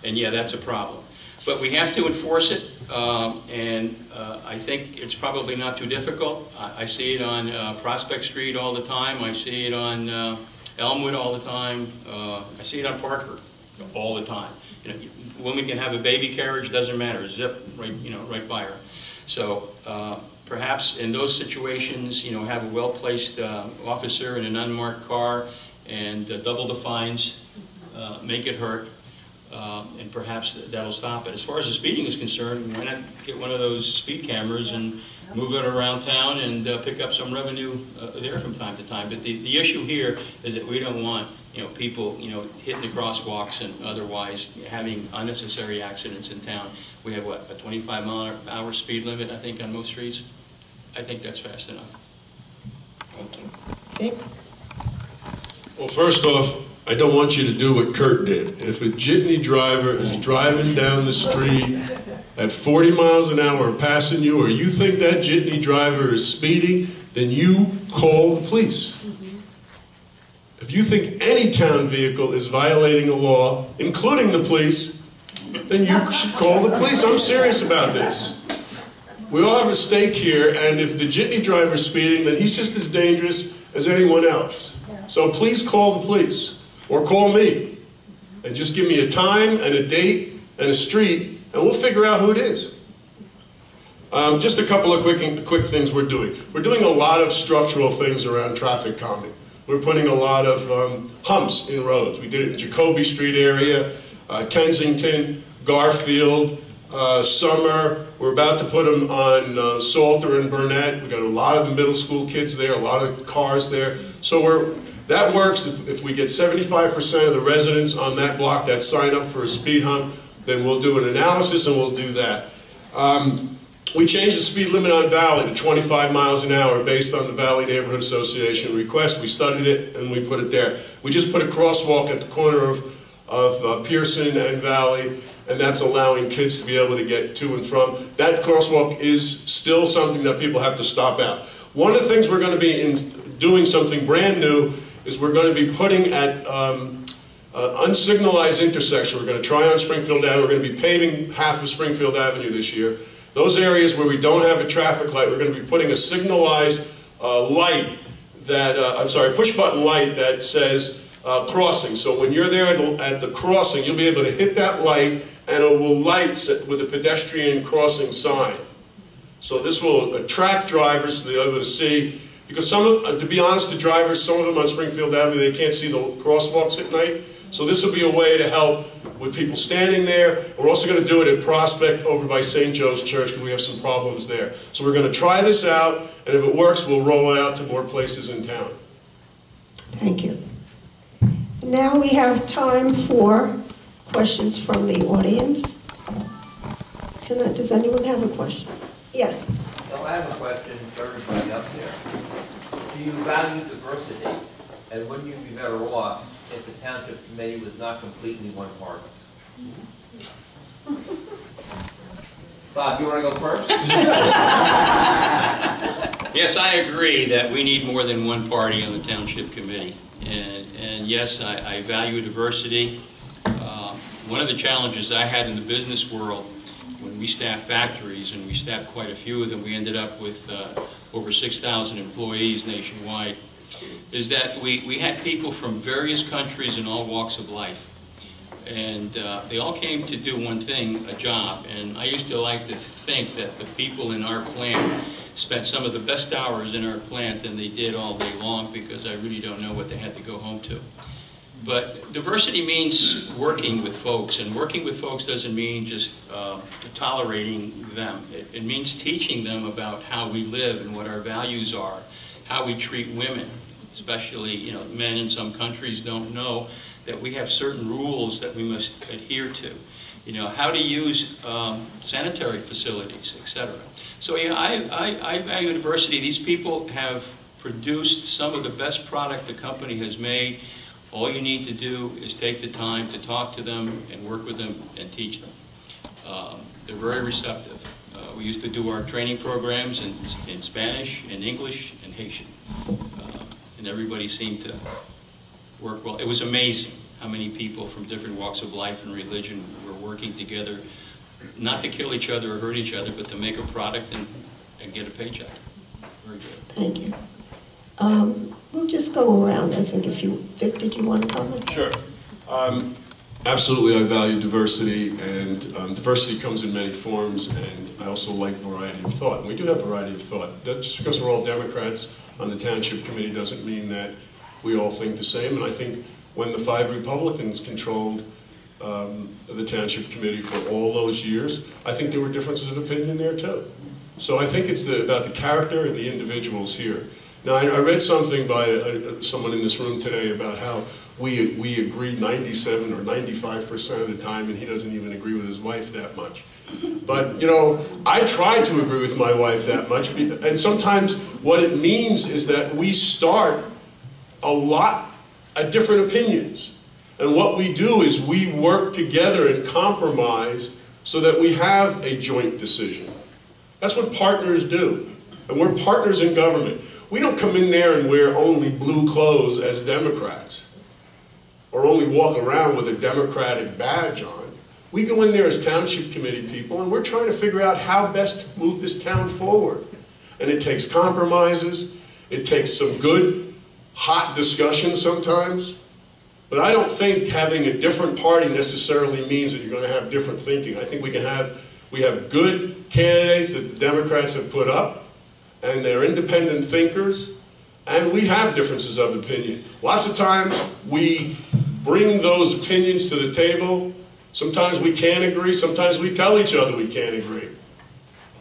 H: and yeah, that's a problem. But we have to enforce it, and I think it's probably not too difficult. I see it on Prospect Street all the time. I see it on Elmwood all the time. I see it on Parker all the time. You know, women can have a baby carriage, doesn't matter. Zip right, right by her. So perhaps in those situations, have a well-placed officer in an unmarked car and double the fines, make it hurt. And perhaps that'll stop it. As far as the speeding is concerned, why not get one of those speed cameras and move it around town and pick up some revenue there from time to time. But the issue here is that we don't want people hitting the crosswalks and otherwise having unnecessary accidents in town. We have what, a 25-mile-an-hour speed limit, I think, on most streets. I think that's fast enough.
B: Thank you. Dick?
E: Well, first off, I don't want you to do what Kurt did. If a jitney driver is driving down the street at 40 miles an hour passing you, or you think that jitney driver is speeding, then you call the police. If you think any town vehicle is violating a law, including the police, then you should call the police. I'm serious about this. We all have a stake here, and if the jitney driver is speeding, then he's just as dangerous as anyone else. So please call the police. Or call me, and just give me a time and a date and a street, and we'll figure out who it is. Just a couple of quick things we're doing. We're doing a lot of structural things around traffic calming. We're putting a lot of humps in roads. We did it in Jacoby Street area, Kensington. Garfield, Summer. We're about to put them on Salter and Burnett. We've got a lot of the middle school kids there, a lot of cars there. So that works. If we get 75% of the residents on that block that sign up for a speed hump, then we'll do an analysis and we'll do that. We changed the speed limit on Valley to 25 miles an hour based on the Valley Neighborhood Association request. We studied it and we put it there. We just put a crosswalk at the corner of Pearson and Valley, and that's allowing kids to be able to get to and from. That crosswalk is still something that people have to stop at. One of the things we're going to be doing something brand new is we're going to be putting at unsignalized intersection. We're going to try on Springfield Avenue. We're going to be paving half of Springfield Avenue this year. Those areas where we don't have a traffic light, we're going to be putting a signalized light that, push button light that says crossing. So when you're there at the crossing, you'll be able to hit that light and it will light with a pedestrian crossing sign. So this will attract drivers to be able to see, because to be honest, the drivers, some of them on Springfield Avenue, they can't see the crosswalks at night. So this will be a way to help with people standing there. We're also going to do it at Prospect over by St. Joe's Church because we have some problems there. So we're going to try this out, and if it works, we'll roll it out to more places in town.
B: Thank you. Now we have time for questions from the audience. Does anyone have a question? Yes.
I: So I have a question for everybody up there. Do you value diversity, and wouldn't you be better off if the township committee was not completely one party? Bob, you want to go first?
H: Yes, I agree that we need more than one party on the township committee. And yes, I value diversity. One of the challenges I had in the business world when we staffed factories, and we staffed quite a few of them, we ended up with over 6,000 employees nationwide, is that we had people from various countries and all walks of life. And they all came to do one thing, a job. And I used to like to think that the people in our plant spent some of the best hours in our plant than they did all day long, because I really don't know what they had to go home to. But diversity means working with folks, and working with folks doesn't mean just tolerating them. It means teaching them about how we live and what our values are, how we treat women. Especially, men in some countries don't know that we have certain rules that we must adhere to. How to use sanitary facilities, etc. So yeah, I value diversity. These people have produced some of the best product the company has made. All you need to do is take the time to talk to them and work with them and teach them. They're very receptive. We used to do our training programs in Spanish, in English, and Haitian. And everybody seemed to work well. It was amazing how many people from different walks of life and religion were working together, not to kill each other or hurt each other, but to make a product and get a paycheck. Very good.
B: Thank you. We'll just go around, I think, Vic, did you want to comment?
E: Sure. Absolutely, I value diversity, and diversity comes in many forms, and I also like variety of thought. And we do have variety of thought. Just because we're all Democrats on the Township Committee doesn't mean that we all think the same. And I think when the 5 Republicans controlled the Township Committee for all those years, I think there were differences of opinion there too. So I think it's about the character and the individuals here. Now, I read something by someone in this room today about how we agree 97 or 95% of the time, and he doesn't even agree with his wife that much. But, I try to agree with my wife that much, and sometimes what it means is that we start a lot at different opinions. And what we do is we work together and compromise so that we have a joint decision. That's what partners do. And we're partners in government. We don't come in there and wear only blue clothes as Democrats, or only walk around with a Democratic badge on. We go in there as Township Committee people, and we're trying to figure out how best to move this town forward. And it takes compromises. It takes some good, hot discussion sometimes. But I don't think having a different party necessarily means that you're going to have different thinking. I think we have good candidates that the Democrats have put up, and they're independent thinkers, and we have differences of opinion. Lots of times we bring those opinions to the table, Sometimes we can't agree, sometimes we tell each other we can't agree.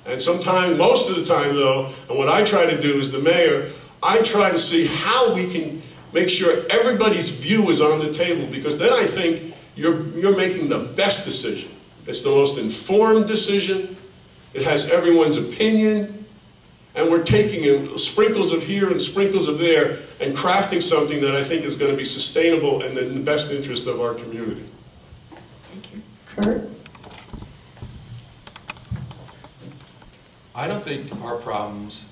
E: And sometimes, most of the time though, and what I try to do as the mayor, I try to see how we can make sure everybody's view is on the table, because then I think you're making the best decision. It's the most informed decision, it has everyone's opinion, and we're taking in sprinkles of here and sprinkles of there and crafting something that I think is going to be sustainable and in the best interest of our community.
B: Thank you. Kurt?
F: I don't think our problems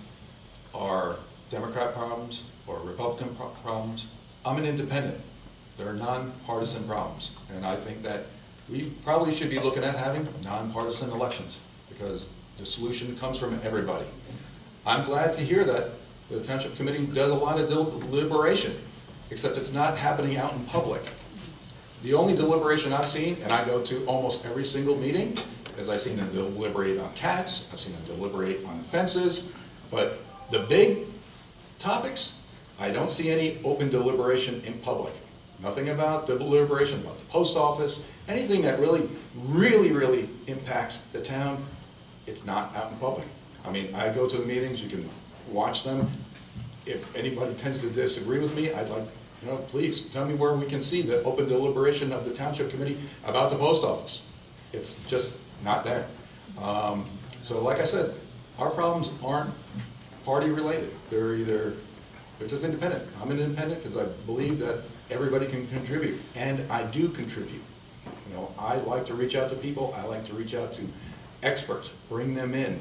F: are Democrat problems or Republican problems. I'm an independent. They're nonpartisan problems. And I think that we probably should be looking at having nonpartisan elections, because the solution comes from everybody. I'm glad to hear that the Township Committee does a lot of deliberation, except it's not happening out in public. The only deliberation I've seen, and I go to almost every single meeting, is I've seen them deliberate on cats, I've seen them deliberate on fences, but the big topics, I don't see any open deliberation in public. Nothing about the deliberation about the post office, anything that really impacts the town, it's not out in public. I mean, I go to the meetings, you can watch them. If anybody tends to disagree with me, I'd like, please tell me where we can see the open deliberation of the Township Committee about the post office. It's just not there. So like I said, our problems aren't party related. They're just independent. I'm an independent because I believe that everybody can contribute, and I do contribute. I like to reach out to people. I like to reach out to experts, bring them in.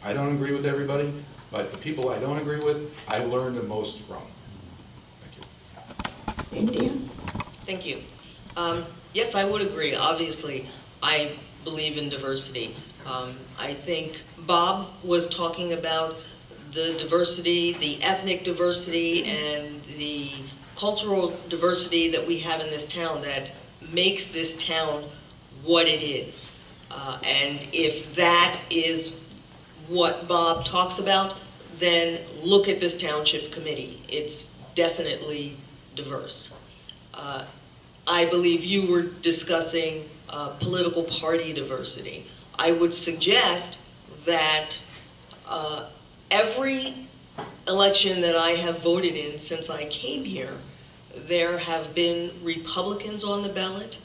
F: I don't agree with everybody, but the people I don't agree with, I learn the most from. Thank you.
B: India?
G: Thank you. Yes, I would agree. Obviously, I believe in diversity. I think Bob was talking about the diversity, the ethnic diversity, and the cultural diversity that we have in this town that makes this town what it is. And if that is what Bob talks about, then look at this township committee. It's definitely diverse. I believe you were discussing political party diversity. I would suggest that every election that I have voted in since I came here, there have been Republicans on the ballot,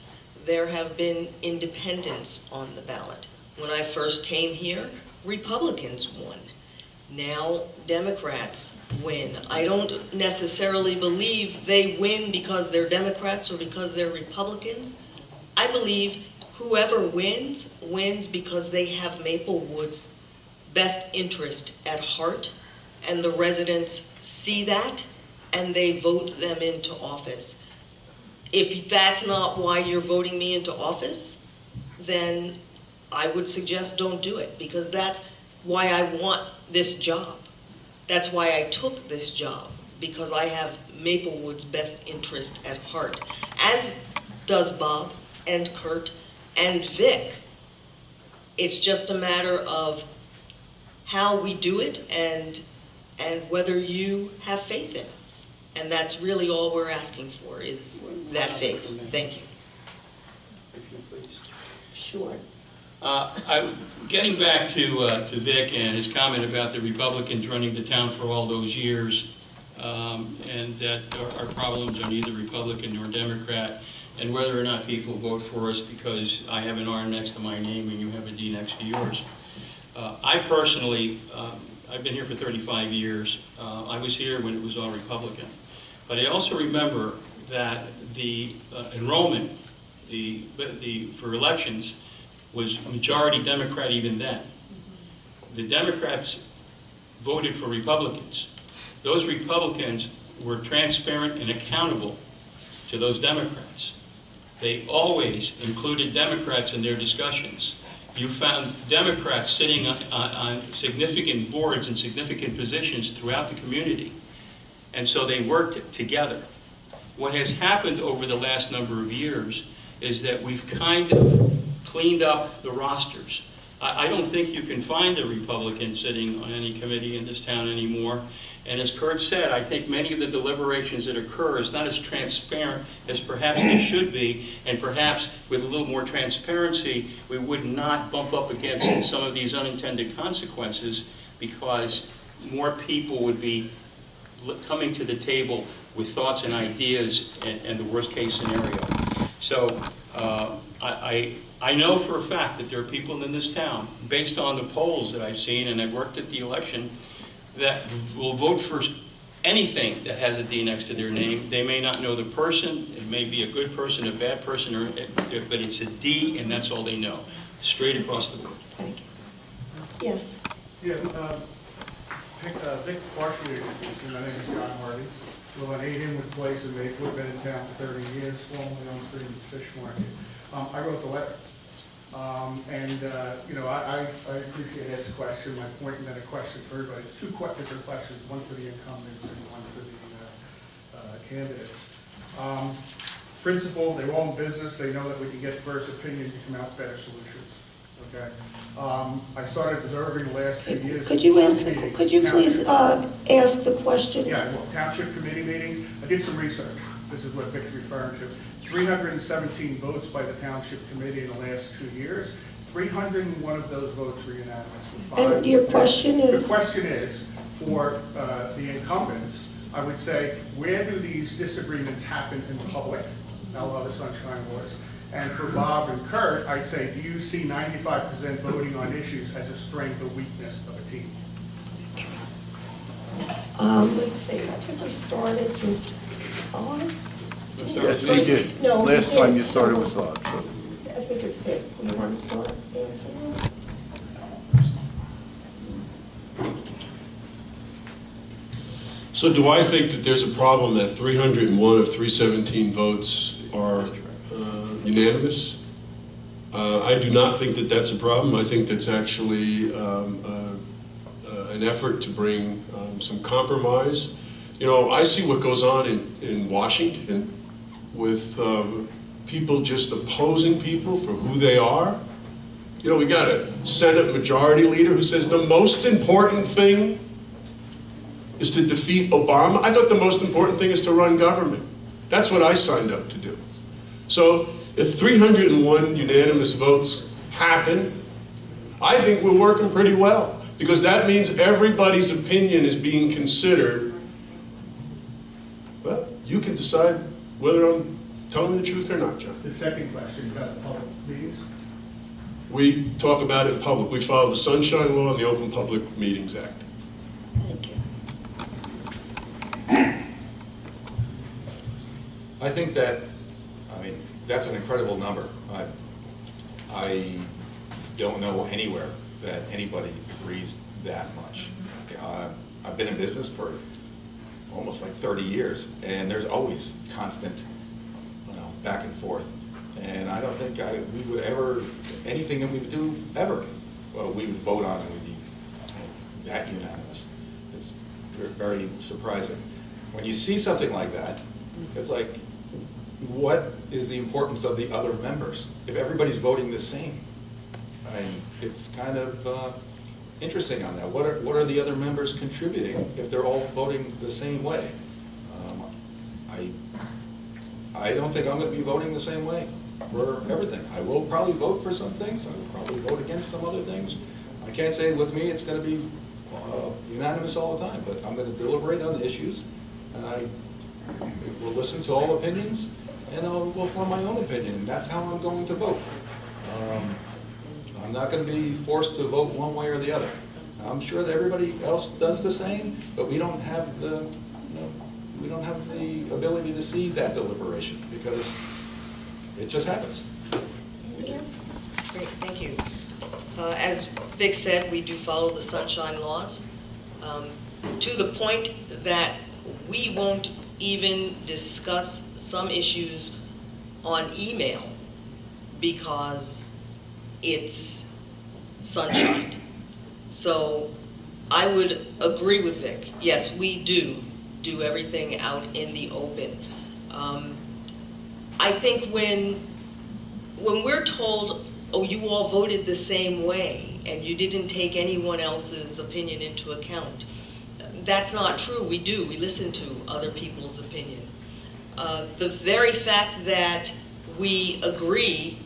G: there have been independents on the ballot. When I first came here, Republicans won. Now Democrats win. I don't necessarily believe they win because they're Democrats or because they're Republicans. I believe whoever wins, wins because they have Maplewood's best interest at heart, and the residents see that and they vote them into office. If that's not why you're voting me into office, then I would suggest don't do it, because that's why I want this job. That's why I took this job, because I have Maplewood's best interest at heart, as does Bob and Kurt and Vic. It's just a matter of how we do it and whether you have faith in us. And that's really all we're asking for, is that faith. Thank you.
H: If you please.
B: Sure.
H: Getting back to Vic and his comment about the Republicans running the town for all those years, and that our problems are neither Republican nor Democrat, and whether or not people vote for us because I have an R next to my name and you have a D next to yours. I personally, I've been here for 35 years. I was here when it was all Republican. But I also remember that the enrollment for elections was majority Democrat even then. The Democrats voted for Republicans. Those Republicans were transparent and accountable to those Democrats. They always included Democrats in their discussions. You found Democrats sitting on significant boards and significant positions throughout the community. And so they worked together. What has happened over the last number of years is that we've kind of cleaned up the rosters. I don't think you can find a Republican sitting on any committee in this town anymore. And as Kurt said, I think many of the deliberations that occur is not as transparent as perhaps they should be, and perhaps with a little more transparency, we would not bump up against some of these unintended consequences, because more people would be coming to the table with thoughts and ideas and the worst case scenario. So I know for a fact that there are people in this town, based on the polls that I've seen, and I've worked at the election, that will vote for anything that has a D next to their name. They may not know the person, it may be a good person, a bad person, but it's a D and that's all they know, straight across the board.
B: Thank you. Yes.
J: Yeah, Vic partially introduced me. My name is John Hardy. Well, an 8-in place in Maplewood, been in town for 30 years, formerly owned Freeman's Fish Market. I wrote the letter. You know, I appreciate Ed's question, my point, and then a question for everybody. It's two different questions, one for the incumbents and one for the candidates. Principle, they're all in business. They know that we can get diverse opinions and come out with better solutions. Okay. I started observing the last few years.
B: Could you please ask the question?
J: Yeah, well, township committee meetings. I did some research. This is what Vic's referring to. 317 votes by the township committee in the last 2 years. 301 of those votes were unanimous.
B: And your question is?
J: The question is, for the incumbents, I would say, where do these disagreements happen in public? A lot of sunshine laws. And for Bob and Kurt, I'd say, do you see 95% voting on issues as a strength or weakness of a team?
B: Let's see, I think we started with Bob.
C: Yes, we did.
B: No,
C: last time you started with Bob.
B: I think it's Vic. You want to start answering?
E: So do I think that there's a problem that 301 of 317 votes are unanimous? I do not think that that's a problem. I think that's actually an effort to bring some compromise. You know, I see what goes on in Washington with people just opposing people for who they are. You know, we got a Senate Majority Leader who says the most important thing is to defeat Obama. I thought the most important thing is to run government. That's what I signed up to do. So if 301 unanimous votes happen, I think we're working pretty well, because that means everybody's opinion is being considered. Well, you can decide whether I'm telling the truth or not, John.
J: The second question about public meetings.
E: We talk about it in public. We follow the Sunshine Law and the Open Public Meetings Act.
B: Thank you.
F: I think that, that's an incredible number. I don't know anywhere that anybody agrees that much. I've been in business for almost like 30 years, and there's always constant, back and forth. And I don't think we would ever, anything that we would do ever, we would vote on, it would be that unanimous. It's very surprising. When you see something like that, it's like, what is the importance of the other members if everybody's voting the same? It's kind of interesting on that. What are the other members contributing if they're all voting the same way? I don't think I'm going to be voting the same way for everything. I will probably vote for some things. I will probably vote against some other things. I can't say with me it's going to be unanimous all the time, but I'm going to deliberate on the issues, and I will listen to all opinions, and will form my own opinion, and that's how I'm going to vote. I'm not going to be forced to vote one way or the other. I'm sure that everybody else does the same, but we don't have the, we don't have the ability to see that deliberation because it just happens.
G: Great, thank you. As Vic said, we do follow the sunshine laws to the point that we won't even discuss some issues on email because it's sunshine. So I would agree with Vic. Yes, we do everything out in the open. I think when we're told, oh, you all voted the same way, and you didn't take anyone else's opinion into account. That's not true. We do. We listen to other people's opinion. The very fact that we agree,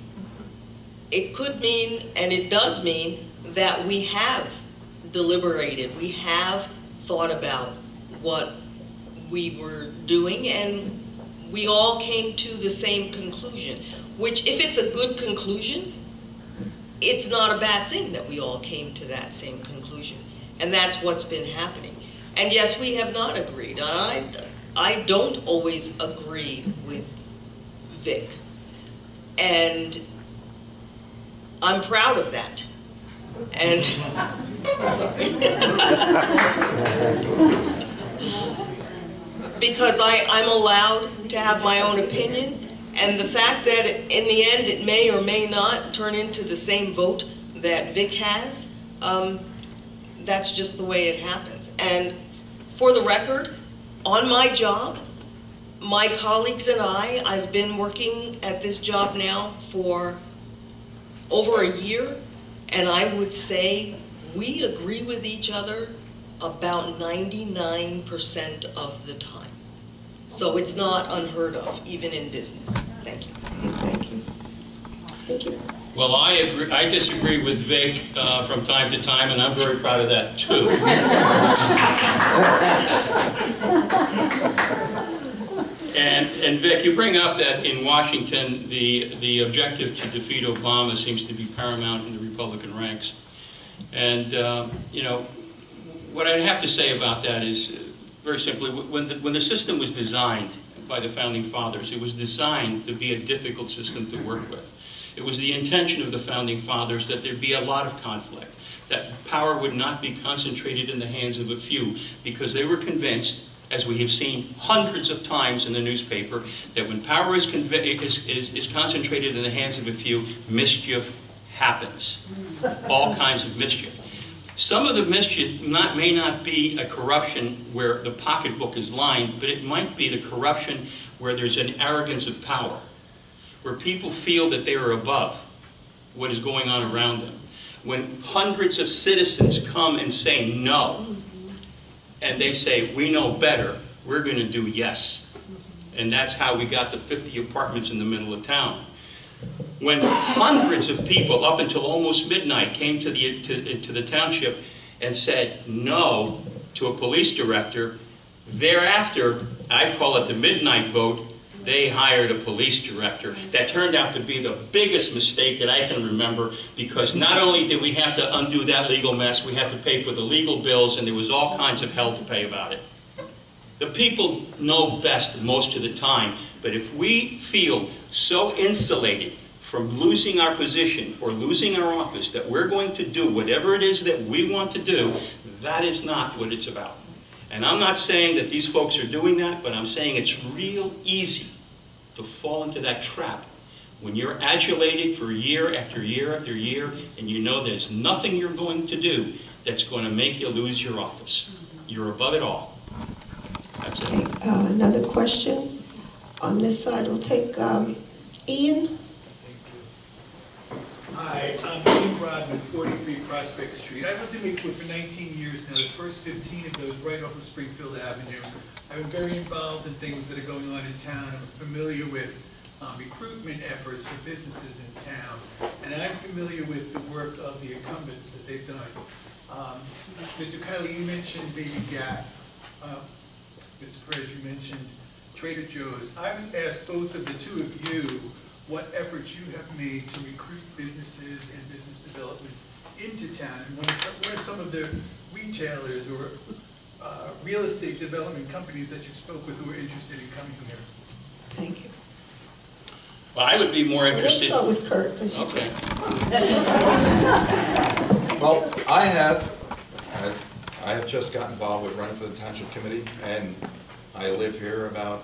G: it could mean, and it does mean, that we have deliberated, we have thought about what we were doing, and we all came to the same conclusion, which, if it's a good conclusion, it's not a bad thing that we all came to that same conclusion. And that's what's been happening. And yes, we have not agreed. I don't always agree with Vic. And I'm proud of that. And because I'm allowed to have my own opinion, and the fact that in the end it may or may not turn into the same vote that Vic has, that's just the way it happens. And for the record, on my job, my colleagues and I've been working at this job now for over a year, and I would say we agree with each other about 99% of the time. So it's not unheard of, even in business. Thank you.
B: Thank you. Thank you.
H: Well, I disagree with Vic from time to time, and I'm very proud of that too. And Vic, you bring up that in Washington, the objective to defeat Obama seems to be paramount in the Republican ranks. And you know, what I have to say about that is very simply, when the system was designed by the Founding Fathers, it was designed to be a difficult system to work with. It was the intention of the Founding Fathers that there'd be a lot of conflict, that power would not be concentrated in the hands of a few, because they were convinced, as we have seen hundreds of times in the newspaper, that when power is concentrated in the hands of a few, mischief happens. All kinds of mischief. Some of the mischief may not be a corruption where the pocketbook is lined, but it might be the corruption where there's an arrogance of power, where people feel that they are above what is going on around them. When hundreds of citizens come and say no, and they say, we know better, we're going to do yes. And that's how we got the 50 apartments in the middle of town. When hundreds of people, up until almost midnight, came to the township and said no to a police director, thereafter, I call it the midnight vote, they hired a police director. That turned out to be the biggest mistake that I can remember, because not only did we have to undo that legal mess, we had to pay for the legal bills, and there was all kinds of hell to pay about it. The people know best most of the time, but if we feel so insulated from losing our position or losing our office that we're going to do whatever it is that we want to do, that is not what it's about. And I'm not saying that these folks are doing that, but I'm saying it's real easy to fall into that trap when you're adulated for year after year after year, and you know there's nothing you're going to do that's going to make you lose your office. You're above it all. That's it.
B: Okay, another question on this side. We'll take Ian.
K: Hi, I'm Ian Rodman, 43 Prospect Street. I've lived in Maplewood for 19 years now. The first 15 of those right off of Springfield Avenue. I've been very involved in things that are going on in town. I'm familiar with recruitment efforts for businesses in town. And I'm familiar with the work of the incumbents that they've done. Mr. Kiley, you mentioned Baby Gap. Mr. Perez, you mentioned Trader Joe's. I would ask both of the two of you what efforts you have made to recruit businesses and business development into town, and what are some of the retailers or real estate development companies that you spoke with who are interested in coming here?
B: Thank you.
H: Well, I would be more interested.
B: Let's start with Kurt.
H: Okay.
F: Well, I have just got involved with running for the township committee, and I live here about,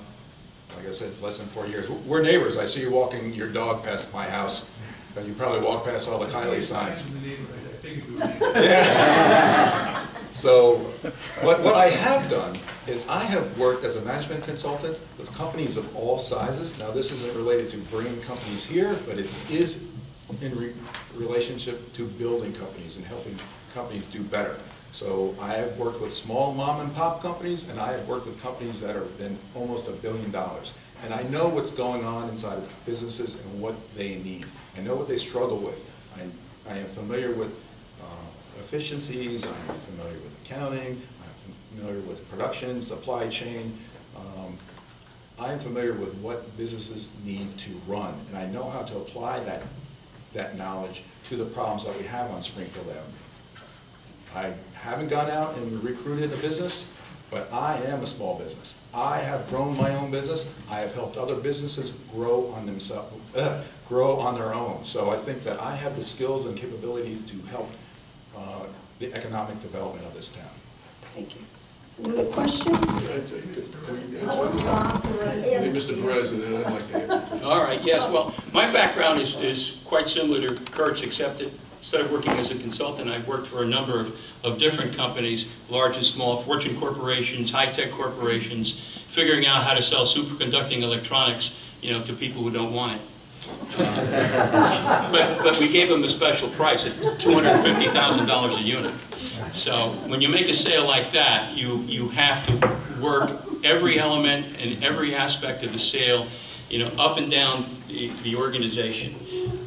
F: like I said, less than 4 years. We're neighbors. I see you walking your dog past my house, but you probably walk past all the Kiley signs. Yeah. So what I have done is I have worked as a management consultant with companies of all sizes. Now, this isn't related to bringing companies here, but it is in relationship to building companies and helping companies do better. So I have worked with small mom and pop companies, and I have worked with companies that are in almost $1 billion. And I know what's going on inside of businesses and what they need. I know what they struggle with. I am familiar with efficiencies, I'm familiar with accounting, I'm familiar with production, supply chain. I am familiar with what businesses need to run, and I know how to apply that knowledge to the problems that we have on Springfield Avenue. I haven't gone out and recruited a business, but I am a small business. I have grown my own business. I have helped other businesses grow on themselves, grow on their own. So I think that I have the skills and capability to help the economic development of this town.
B: Thank you. Another question?
E: Mr. President, I'd like to answer.
H: All right, yes, well, my background is quite similar to Kurt's, except that instead of working as a consultant, I've worked for a number of different companies, large and small, Fortune corporations, high-tech corporations, figuring out how to sell superconducting electronics, to people who don't want it. But we gave them a special price at $250,000 a unit. So when you make a sale like that, you have to work every element and every aspect of the sale, up and down the organization.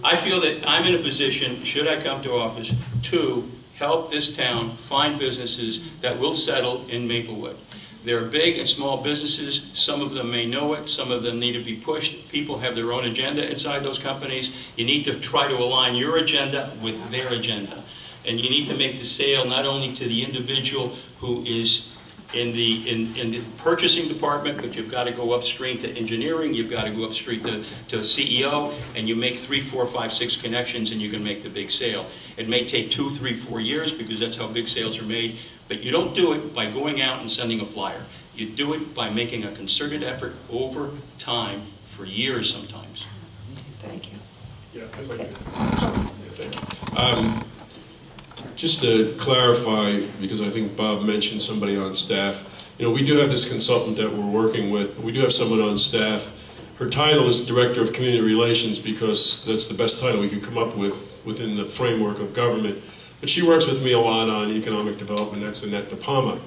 H: I feel that I'm in a position, should I come to office, to help this town find businesses that will settle in Maplewood. There are big and small businesses. Some of them may know it. Some of them need to be pushed. People have their own agenda inside those companies. You need to try to align your agenda with their agenda. And you need to make the sale not only to the individual who is in the purchasing department, but you've got to go upstream to engineering, you've got to go upstream to CEO, and you make 3, 4, 5, 6 connections and you can make the big sale. It may take 2, 3, 4 years because that's how big sales are made, but you don't do it by going out and sending a flyer. You do it by making a concerted effort over time for years sometimes.
B: Thank you.
E: Yeah, I'd like to. Thank you. Just to clarify, because I think Bob mentioned somebody on staff, we do have this consultant that we're working with. We do have someone on staff. Her title is Director of Community Relations because that's the best title we could come up with within the framework of government. But she works with me a lot on economic development. That's Annette DePalma.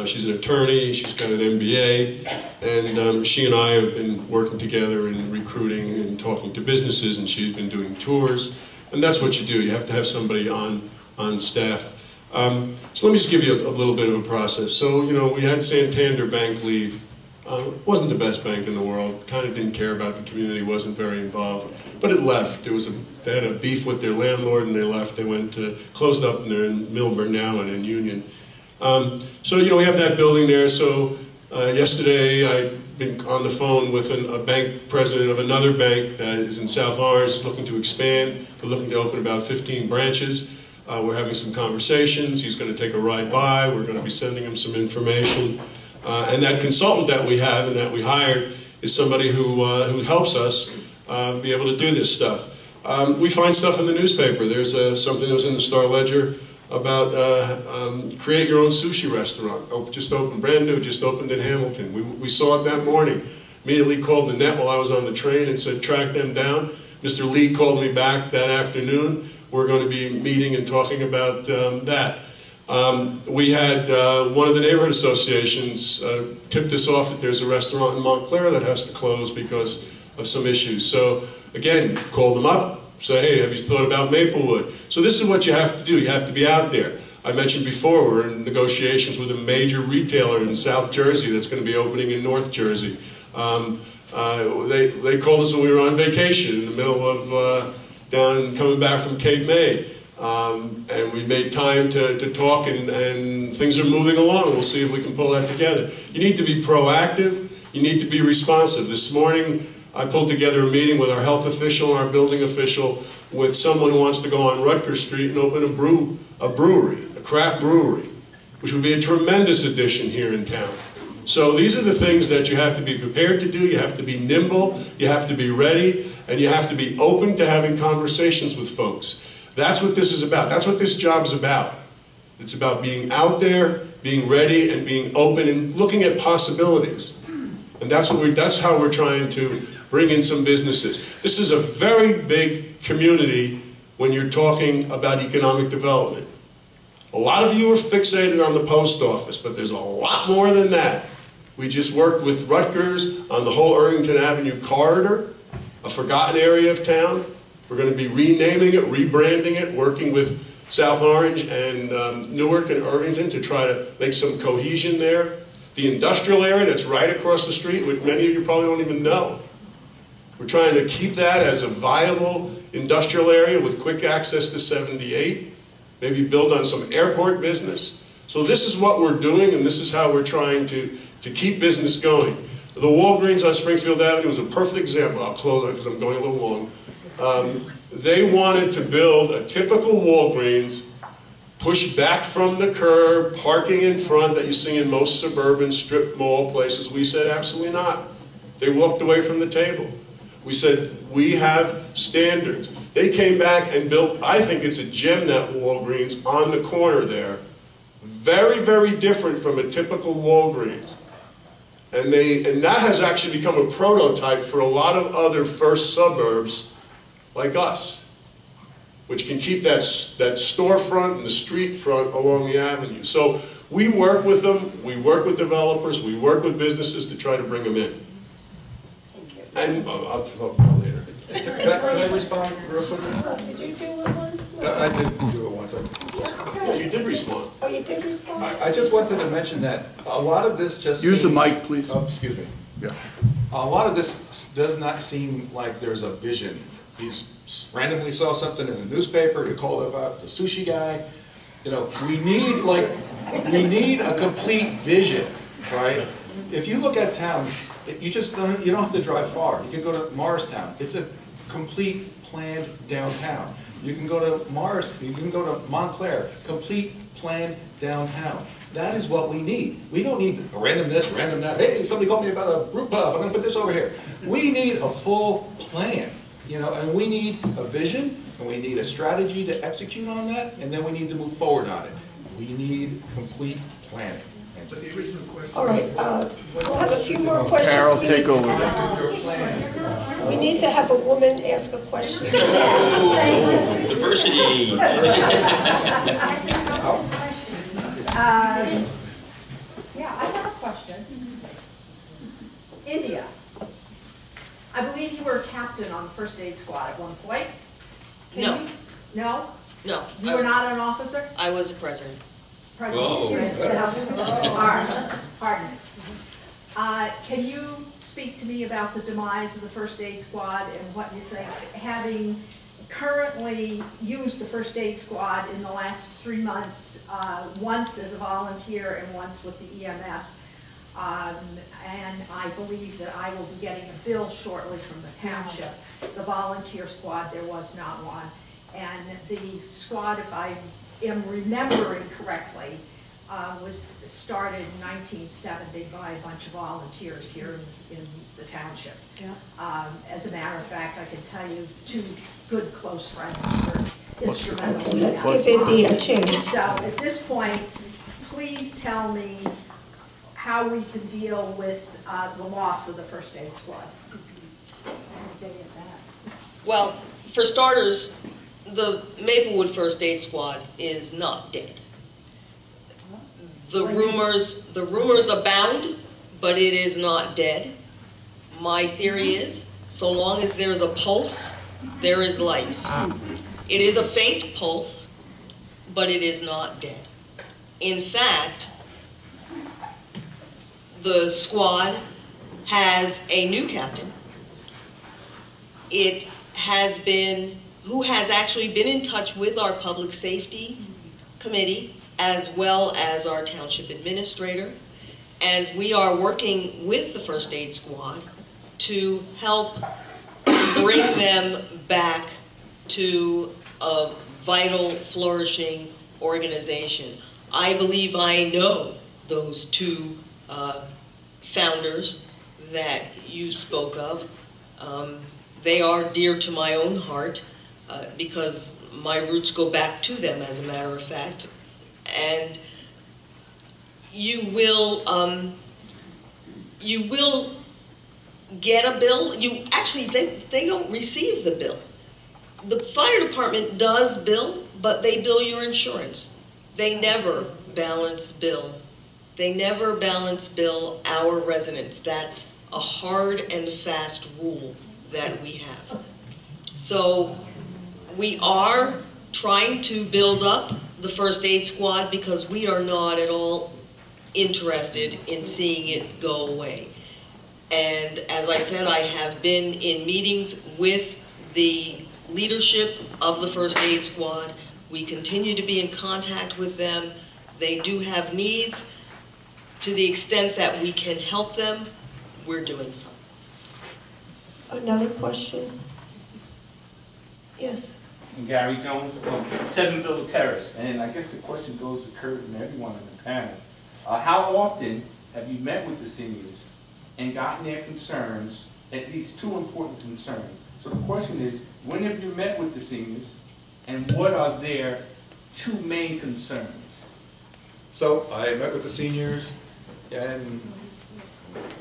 E: She's an attorney. She's got an MBA. And she and I have been working together in recruiting and talking to businesses, and she's been doing tours. And that's what you do. You have to have somebody on staff. So let me just give you a little bit of a process. So, we had Santander Bank leave. It wasn't the best bank in the world. Kind of didn't care about the community, wasn't very involved. But it left. They had a beef with their landlord and they left. They closed up and they're in Milburn now and in Union. So, we have that building there. So yesterday I've been on the phone with a bank president of another bank that is in South Orange, looking to expand. They're looking to open about 15 branches. We're having some conversations. He's going to take a ride by. We're going to be sending him some information. And that consultant that we have and that we hired is somebody who helps us be able to do this stuff. We find stuff in the newspaper. There's something that was in the Star Ledger about create your own sushi restaurant. Just opened, brand new, just opened in Hamilton. We saw it that morning. Immediately called the net while I was on the train and said, track them down. Mr. Lee called me back that afternoon. We're going to be meeting and talking about that. We had one of the neighborhood associations tipped us off that there's a restaurant in Montclair that has to close because of some issues. So again, call them up, say, hey, have you thought about Maplewood? So this is what you have to do. You have to be out there. I mentioned before we're in negotiations with a major retailer in South Jersey that's going to be opening in North Jersey. They called us when we were on vacation in the middle of coming back from Cape May. And we made time to talk, and things are moving along. We'll see if we can pull that together. You need to be proactive. You need to be responsive. This morning, I pulled together a meeting with our health official and our building official with someone who wants to go on Rutgers Street and open a brewery, a craft brewery, which would be a tremendous addition here in town. So these are the things that you have to be prepared to do. You have to be nimble. You have to be ready. And you have to be open to having conversations with folks. That's what this is about. That's what this job's about. It's about being out there, being ready, and being open and looking at possibilities. And that's how we're trying to bring in some businesses. This is a very big community when you're talking about economic development. A lot of you are fixated on the post office, but there's a lot more than that. We just worked with Rutgers on the whole Irvington Avenue corridor, a forgotten area of town. We're going to be renaming it, rebranding it, working with South Orange and Newark and Irvington to try to make some cohesion there. The industrial area that's right across the street, which many of you probably don't even know. We're trying to keep that as a viable industrial area with quick access to 78, maybe build on some airport business. So this is what we're doing, and this is how we're trying to keep business going. The Walgreens on Springfield Avenue was a perfect example. I'll close it because I'm going a little long. They wanted to build a typical Walgreens, push back from the curb, parking in front that you see in most suburban strip mall places. We said, absolutely not. They walked away from the table. We said, we have standards. They came back and built, I think it's a GemNet Walgreens on the corner there. Very, very different from a typical Walgreens. And that has actually become a prototype for a lot of other first suburbs like us, which can keep that storefront and the street front along the avenue. So we work with them, we work with developers, we work with businesses to try to bring them in. And I'll talk about later.
F: Can I respond real quickly?
B: Did you do it once?
F: I did do it once.
E: Yeah, you did respond.
B: Oh, you did respond?
F: I just wanted to mention that a lot of this just
C: Use the
F: seems-
C: mic, please.
F: Oh, excuse me.
C: Yeah.
F: A lot of this does not seem like there's a vision. He's randomly saw something in the newspaper, he called about the sushi guy. You know, we need a complete vision, right? If you look at towns, you don't have to drive far. You can go to Morristown. It's a complete planned downtown. You can go to you can go to Montclair, complete planned downtown. That is what we need. We don't need a random this, random that. Hey, somebody called me about a root pub. I'm going to put this over here. We need a full plan, you know, and we need a vision, and we need a strategy to execute on that, and then we need to move forward on it. We need complete planning.
K: But the original question.
B: All right, we'll have a few more questions.
C: Carol, take over.
B: We need to have a woman ask a question.
H: Diversity.
L: Yeah, I have a question. India, I believe you were a captain on the first aid squad at one point.
G: No.
L: No?
G: No.
L: You were not an officer?
G: I was a president.
L: President. All right, pardon me. Can you speak to me about the demise of the first aid squad and what you think, having currently used the first aid squad in the last 3 months, once as a volunteer and once with the EMS, and I believe that I will be getting a bill shortly from the township. The volunteer squad, there was not one. And the squad, if I am remembering correctly, was started in 1970 by a bunch of volunteers here in the township. Yeah. As a matter of fact, I can tell you 2 good close friends were instrumental in that.
B: Let's give India a chance.
L: So at this point, please tell me how we can deal with the loss of the first aid squad.
G: Well, for starters, the Maplewood First Aid Squad is not dead. The rumors abound, but it is not dead. My theory is, so long as there's a pulse, there is life. It is a faint pulse, but it is not dead. In fact, the squad has a new captain. It has been, who has actually been in touch with our public safety committee as well as our township administrator. And we are working with the first aid squad to help bring them back to a vital, flourishing organization. I believe I know those 2 founders that you spoke of. They are dear to my own heart because my roots go back to them, as a matter of fact. And you will get a bill, they don't receive the bill. The fire department does bill, but they bill your insurance. They never balance bill. They never balance bill our residents. That's a hard and fast rule that we have. So we are trying to build up the first aid squad because we are not at all interested in seeing it go away. And as I said, I have been in meetings with the leadership of the first aid squad. We continue to be in contact with them. They do have needs. To the extent that we can help them, we're doing so.
B: Another question? Yes.
M: I'm Gary Jones from 7 Villa Terrace, and I guess the question goes to Kurt and everyone in the panel. How often have you met with the seniors and gotten their concerns, at least 2 important concerns? So the question is, when have you met with the seniors, and what are their 2 main concerns?
F: So I met with the seniors, and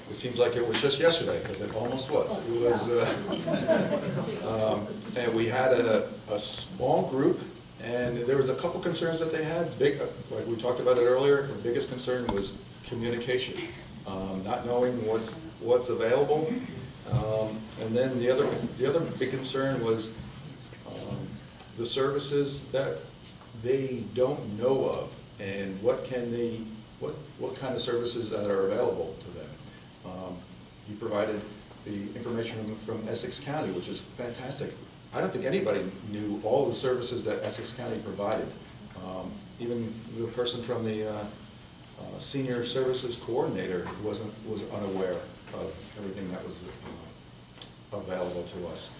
F: it seems like it was just yesterday, because it almost was. It was, and we had a small group, and there was a couple concerns that they had. Like we talked about it earlier, the biggest concern was communication, not knowing what's available. And then the other big concern was the services that they don't know of, and what kind of services that are available to them. You provided the information from Essex County, which is fantastic. I don't think anybody knew all the services that Essex County provided. Even the person from the Senior Services Coordinator was unaware of everything that was available to us.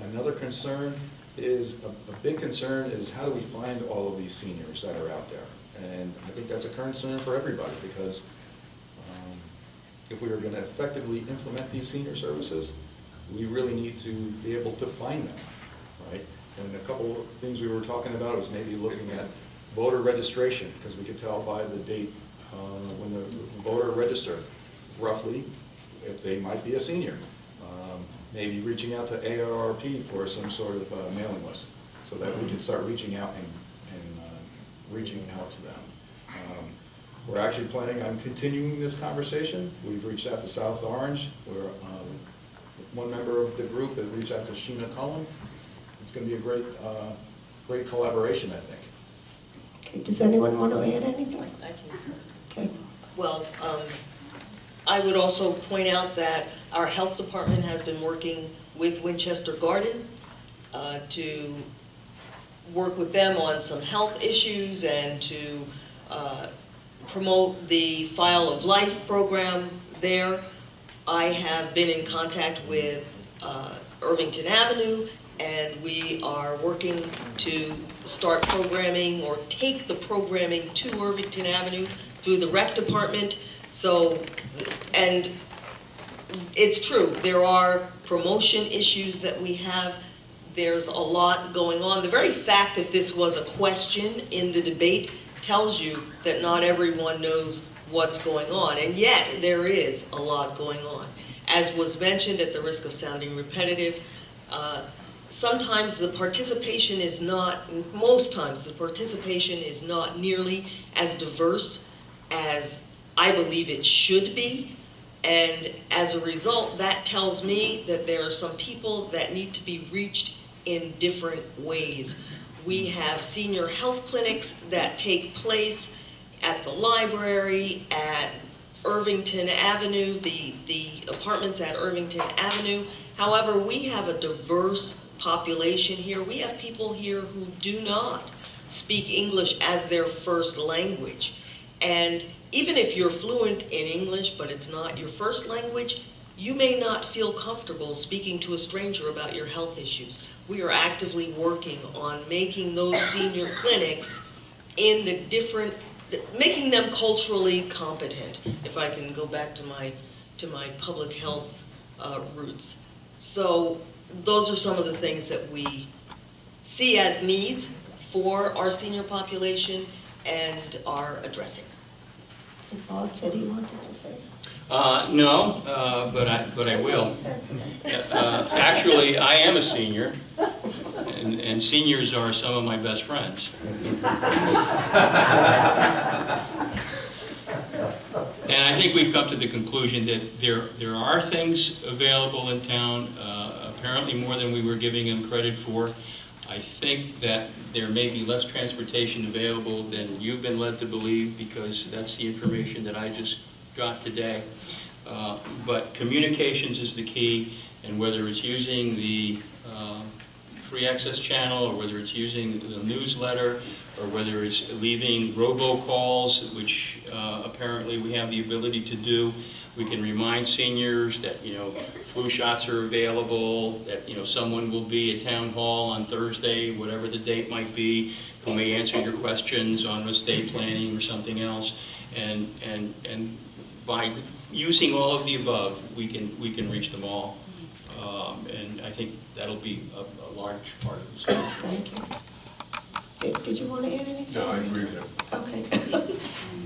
F: Another concern is, a big concern is, how do we find all of these seniors that are out there? And I think that's a concern for everybody, because if we are going to effectively implement these senior services, we really need to be able to find them, right? And a couple of things we were talking about was maybe looking at voter registration, because we could tell by the date when the voter registered, roughly, if they might be a senior. Maybe reaching out to AARP for some sort of mailing list, so that we can start reaching out and reaching out to them. We're actually planning on continuing this conversation. We've reached out to South Orange, where one member of the group has reached out to Sheena Cullen. It's going to be a great collaboration, I think.
B: Okay, does anyone want to add anything?
G: I can.
B: Okay.
G: Well, I would also point out that our health department has been working with Winchester Garden to work with them on some health issues and to promote the File of Life program there. I have been in contact with Irvington Avenue, and we are working to start programming or take the programming to Irvington Avenue through the rec department. So, and it's true, there are promotion issues that we have. There's a lot going on. The very fact that this was a question in the debate tells you that not everyone knows what's going on, and yet there is a lot going on. As was mentioned, at the risk of sounding repetitive, sometimes the participation is not, most times the participation is not nearly as diverse as I believe it should be, and as a result, that tells me that there are some people that need to be reached in different ways. We have senior health clinics that take place at the library, at Irvington Avenue, the apartments at Irvington Avenue. However, we have a diverse population here. We have people here who do not speak English as their first language. And even if you're fluent in English, but it's not your first language, you may not feel comfortable speaking to a stranger about your health issues. We are actively working on making those senior clinics in the different, making them culturally competent, if I can go back to my public health roots. So those are some of the things that we see as needs for our senior population and are addressing.
B: Bob said he wanted to say something.
H: No, but I will. Actually, I am a senior, and seniors are some of my best friends. And I think we've come to the conclusion that there are things available in town, apparently more than we were giving them credit for. I think that there may be less transportation available than you've been led to believe, because that's the information that I just got today. But communications is the key, and whether it's using the free access channel, or whether it's using the newsletter, or whether it's leaving robocalls, which apparently we have the ability to do. We can remind seniors that, you know, flu shots are available, that, you know, someone will be at town hall on Thursday, whatever the date might be, who may answer your questions on estate planning or something else. And by using all of the above, we can reach them all. And I think that'll be a large part of the solution.
B: Thank you. Did you want to add anything?
E: No, I agree with that.
B: Okay.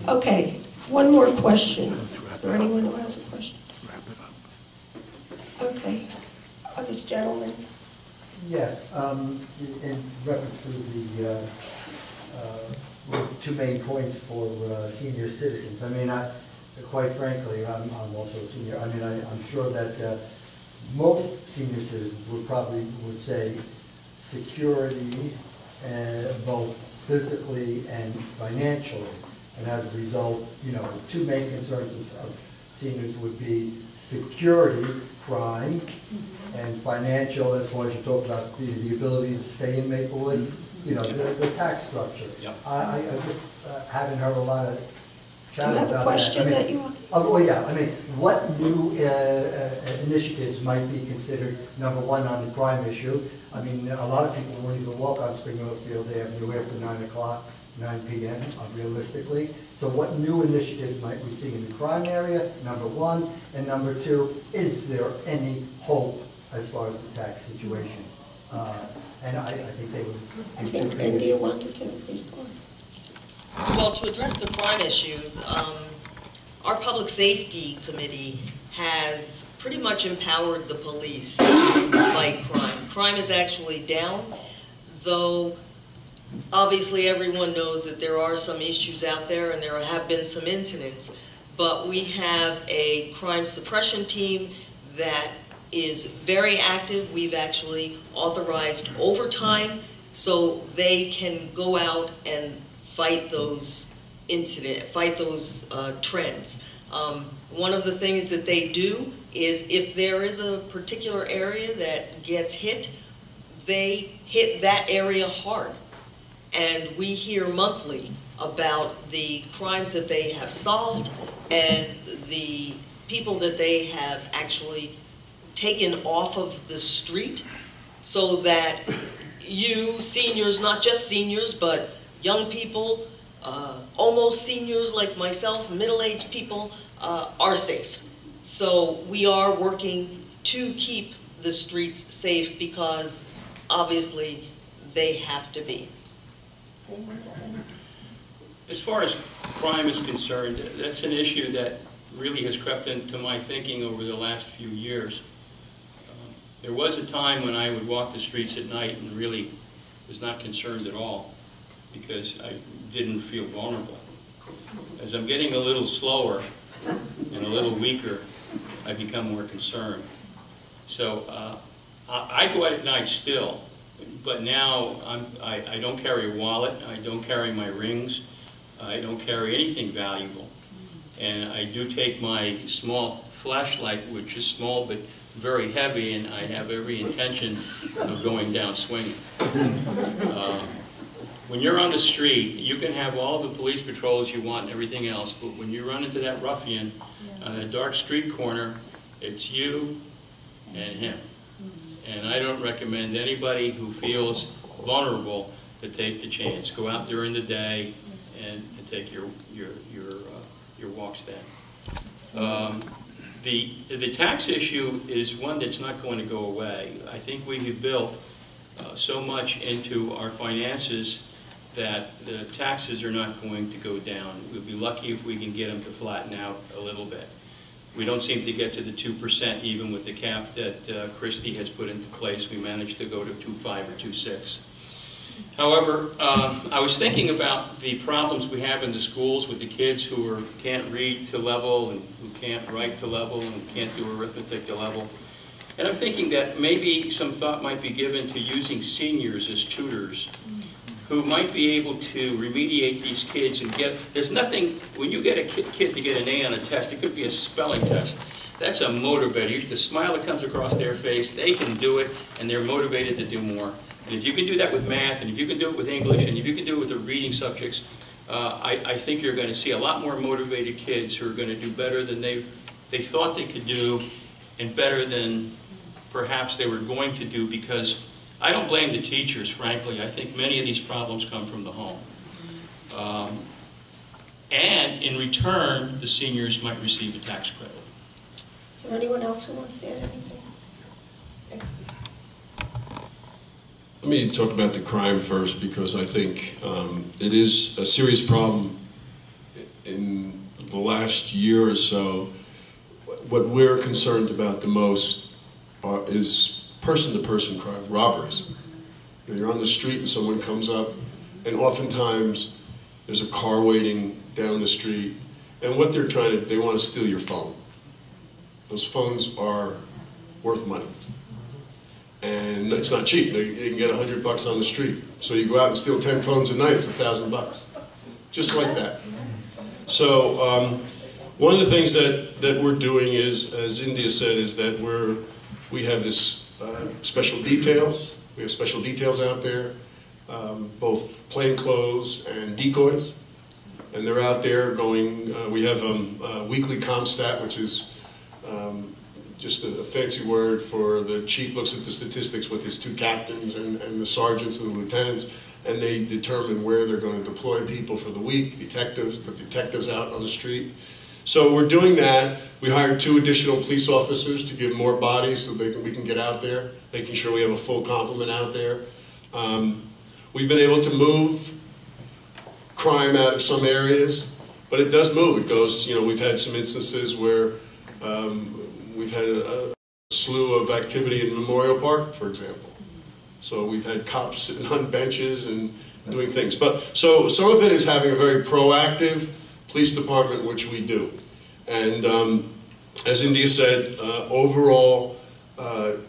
B: Okay, one more question. Is there anyone who has a question? Okay. This gentleman.
N: Yes, in reference to the two main points for senior citizens. I mean, quite frankly, I'm also a senior. I mean, I'm sure that most senior citizens would say security, both physically and financially. And as a result, you know, two main concerns of seniors would be security, crime, and financial, as long as you talk about the ability to stay in Maplewood, you know, the tax structure.
H: Yep.
N: I just haven't heard a lot of chat about that.
B: Do you have a question that you want?
N: Oh, well, yeah. I mean, what new initiatives might be considered, number one, on the crime issue? I mean, a lot of people won't even walk on Springfield Avenue after 9 o'clock, 9 p.m., realistically. So what new initiatives might we see in the crime area, number one? And number two, is there any hope as far as the tax situation? And I think they would...
B: I think India wanted to. Please go on.
G: Well, to address the crime issue, our Public Safety Committee has pretty much empowered the police to fight crime. Crime is actually down, though obviously everyone knows that there are some issues out there and there have been some incidents. But we have a crime suppression team that is very active. We've actually authorized overtime so they can go out and fight those trends. One of the things that they do is if there is a particular area that gets hit, they hit that area hard. And we hear monthly about the crimes that they have solved and the people that they have actually taken off of the street, so that you seniors, not just seniors, but young people, almost seniors like myself, middle-aged people, are safe. So we are working to keep the streets safe because obviously they have to be.
H: As far as crime is concerned, that's an issue that really has crept into my thinking over the last few years. There was a time when I would walk the streets at night and really was not concerned at all because I didn't feel vulnerable. As I'm getting a little slower and a little weaker, I become more concerned. So I go out at night still, but now I don't carry a wallet, I don't carry my rings, I don't carry anything valuable. And I do take my small flashlight, which is small but very heavy, and I have every intention of going down swinging. When you're on the street, you can have all the police patrols you want and everything else, but when you run into that ruffian on a dark street corner, it's you and him. And I don't recommend anybody who feels vulnerable to take the chance. Go out during the day and take your walks then. The tax issue is one that's not going to go away. I think we have built so much into our finances that the taxes are not going to go down. We'll be lucky if we can get them to flatten out a little bit. We don't seem to get to the 2% even with the cap that Christie has put into place. We managed to go to 2.5 or 2.6. However, I was thinking about the problems we have in the schools with the kids who can't read to level and who can't write to level and can't do arithmetic to level. And I'm thinking that maybe some thought might be given to using seniors as tutors who might be able to remediate these kids and get, there's nothing, when you get a kid to get an A on a test, it could be a spelling test. That's a motivator. The smile that comes across their face, they can do it and they're motivated to do more. And if you can do that with math, and if you can do it with English, and if you can do it with the reading subjects, I think you're going to see a lot more motivated kids who are going to do better than they thought they could do, and better than perhaps they were going to do, because I don't blame the teachers, frankly. I think many of these problems come from the home. And in return, the seniors might receive a tax credit.
B: Is there anyone else who wants to add anything?
E: Let me talk about the crime first, because I think it is a serious problem in the last year or so. What we're concerned about the most is person-to-person crime, robberies. You're on the street and someone comes up, and oftentimes there's a car waiting down the street, and what they're trying to, they want to steal your phone. Those phones are worth money. And it's not cheap. You can get $100 on the street. So you go out and steal 10 phones a night, it's $1,000. Just like that. So one of the things that we're doing is, as India said, is that we have this special details. We have special details out there, both plainclothes and decoys. And they're out there going, we have a weekly ComStat, which is just a fancy word for the chief looks at the statistics with his two captains and the sergeants and the lieutenants, and they determine where they're going to deploy people for the week, detectives, put detectives out on the street. So we're doing that. We hired 2 additional police officers to give more bodies so we can get out there, making sure we have a full complement out there. We've been able to move crime out of some areas, but it does move. It goes, you know, we've had some instances where we've had a slew of activity in Memorial Park, for example. So we've had cops sitting on benches and doing things. But so some of it is having a very proactive police department, which we do. And as India said, overall,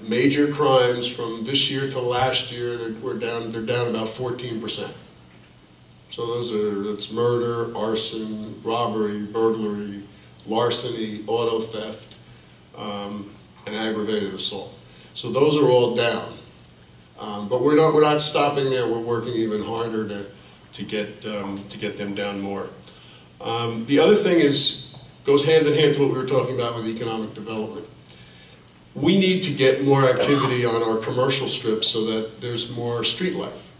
E: major crimes from this year to last year, they're down about 14%. So that's murder, arson, robbery, burglary, larceny, auto theft, and aggravated assault. So those are all down. But we're not stopping there. We're working even harder to get them down more. The other thing goes hand in hand to what we were talking about with economic development. We need to get more activity on our commercial strips so that there's more street life.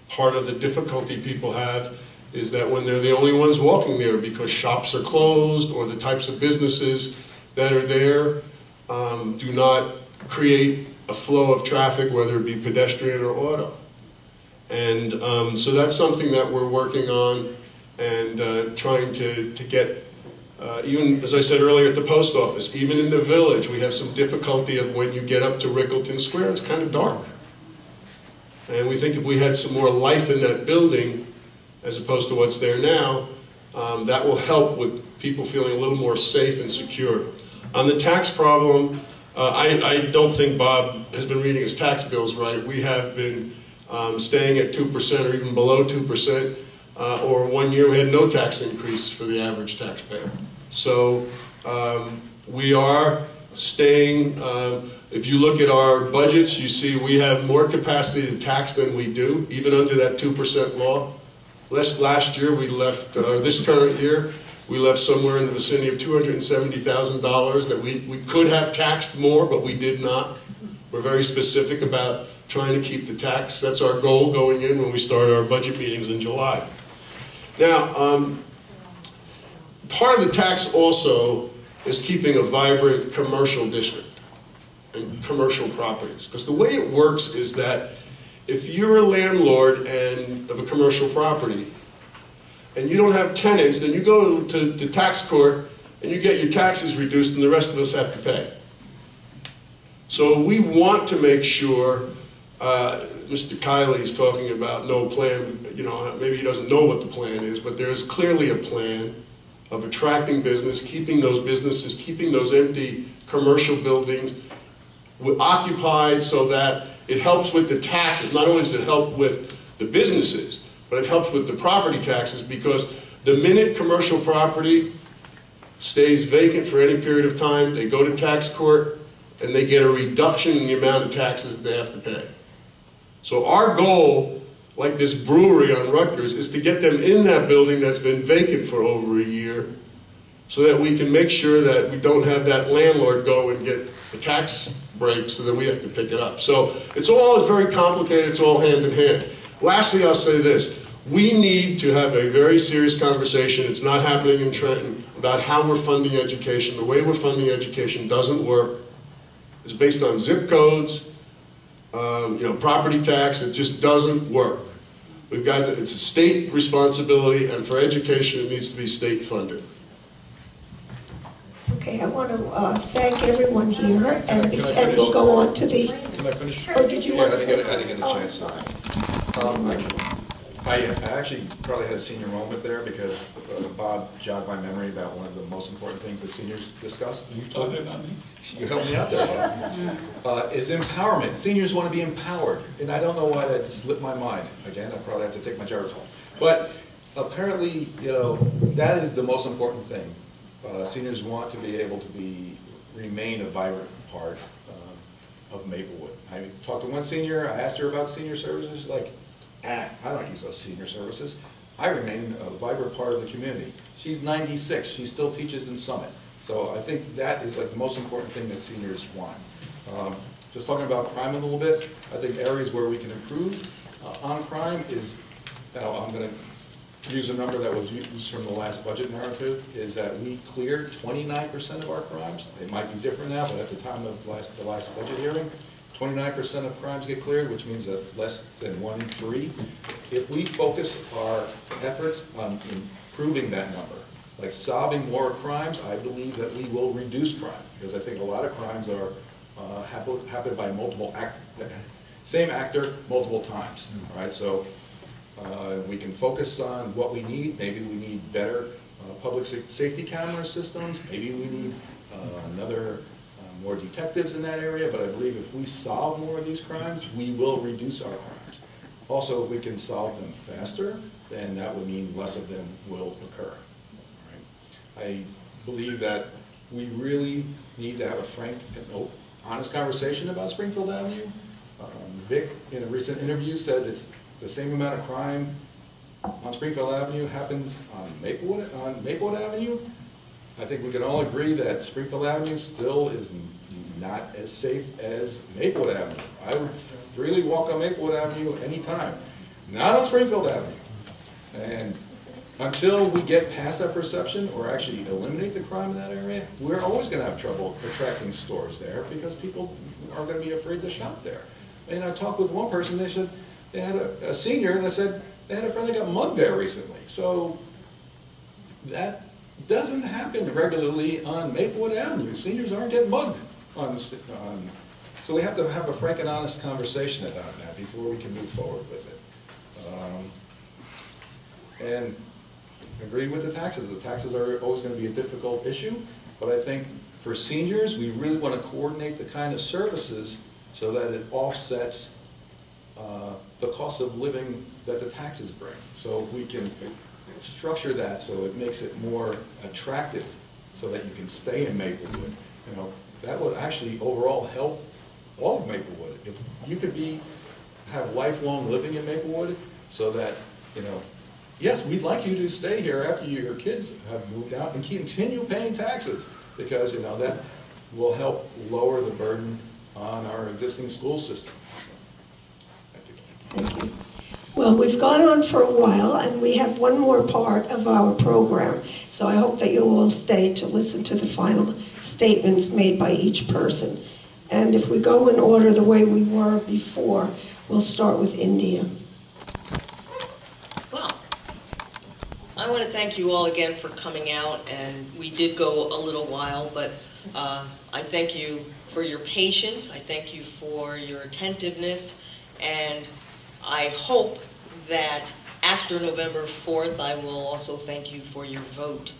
E: Part of the difficulty people have is that when they're the only ones walking there because shops are closed or the types of businesses that are there do not create a flow of traffic, whether it be pedestrian or auto. And so that's something that we're working on and trying to get, even as I said earlier at the post office, even in the village, we have some difficulty of when you get up to Rickleton Square, it's kind of dark. And we think if we had some more life in that building, as opposed to what's there now, that will help with people feeling a little more safe and secure. On the tax problem, I don't think Bob has been reading his tax bills right. We have been staying at 2% or even below 2%, or 1 year we had no tax increase for the average taxpayer. So we are staying, if you look at our budgets, you see we have more capacity to tax than we do, even under that 2% law. Last year we left, this current year, we left somewhere in the vicinity of $270,000 that we could have taxed more, but we did not. We're very specific about trying to keep the tax. That's our goal going in when we start our budget meetings in July. Now, part of the tax also is keeping a vibrant commercial district and commercial properties. Because the way it works is that if you're a landlord of a commercial property and you don't have tenants, then you go to the tax court and you get your taxes reduced, and the rest of us have to pay. So we want to make sure, Mr. Kiley is talking about no plan, you know, maybe he doesn't know what the plan is, but there's clearly a plan of attracting business, keeping those businesses, keeping those empty commercial buildings occupied so that it helps with the taxes. Not only does it help with the businesses, but it helps with the property taxes, because the minute commercial property stays vacant for any period of time, they go to tax court and they get a reduction in the amount of taxes that they have to pay. So our goal, like this brewery on Rutgers, is to get them in that building that's been vacant for over a year so that we can make sure that we don't have that landlord go and get a tax break so that we have to pick it up. So it's all very complicated, it's all hand in hand. Lastly, I'll say this. We need to have a very serious conversation, it's not happening in Trenton, about how we're funding education. The way we're funding education doesn't work. It's based on zip codes, you know, property tax. It just doesn't work. We've got to, it's a state responsibility, and for education, it needs to be state funded.
B: Okay, I want to thank everyone here, and we'll go on to the.
F: Can I finish?
B: Or did you want to?
F: I didn't get a chance. I actually probably had a senior moment there because Bob jogged my memory about one of the most important things that seniors discussed.
H: You talking about me?
F: You helped me out there, Bob. Is empowerment. Seniors want to be empowered, and I don't know why that just slipped my mind. Again, I probably have to take my Geritol. But apparently, you know, that is the most important thing. Seniors want to be able to remain a vibrant part of Maplewood. I talked to one senior, I asked her about senior services, like, I don't use those senior services. I remain a vibrant part of the community. She's 96, she still teaches in Summit. So I think that is like the most important thing that seniors want. Just talking about crime a little bit, I think areas where we can improve on crime is, I'm going to use a number that was used from the last budget narrative, is that we cleared 29% of our crimes. It might be different now, but at the time of the last budget hearing, 29% of crimes get cleared, which means that less than 1 in 3. If we focus our efforts on improving that number, like solving more crimes, I believe that we will reduce crime, because I think a lot of crimes are happen by same actor multiple times. Right? So we can focus on what we need. Maybe we need better public safety camera systems. Maybe we need more detectives in that area, but I believe if we solve more of these crimes, we will reduce our crimes. Also, if we can solve them faster, then that would mean less of them will occur. Right? I believe that we really need to have a frank and honest conversation about Springfield Avenue. Vic, in a recent interview, said it's the same amount of crime on Springfield Avenue happens on Maplewood Avenue. I think we can all agree that Springfield Avenue still is not as safe as Maplewood Avenue. I would freely walk on Maplewood Avenue anytime, not on Springfield Avenue. And until we get past that perception or actually eliminate the crime in that area, we're always going to have trouble attracting stores there because people are going to be afraid to shop there. And I talked with one person, they said they had a senior that said they had a friend that got mugged there recently. So that doesn't happen regularly on Maplewood Avenue. Seniors aren't getting mugged so we have to have a frank and honest conversation about that before we can move forward with it. And agree with the taxes. The taxes are always going to be a difficult issue, but I think for seniors, we really want to coordinate the kind of services so that it offsets the cost of living that the taxes bring. So if we can structure that so it makes it more attractive so that you can stay in Maplewood, you know, that would actually overall help all of Maplewood. If you could have lifelong living in Maplewood so that, you know, yes, we'd like you to stay here after your kids have moved out and continue paying taxes because, you know, that will help lower the burden on our existing school system.
B: Thank you. Well, we've gone on for a while, and we have one more part of our program. So I hope that you'll all stay to listen to the final statements made by each person. And if we go in order the way we were before, we'll start with India.
G: Well, I I want to thank you all again for coming out, and we did go a little while, but I thank you for your patience, I thank you for your attentiveness, and I hope that after November 4th, I will also thank you for your vote.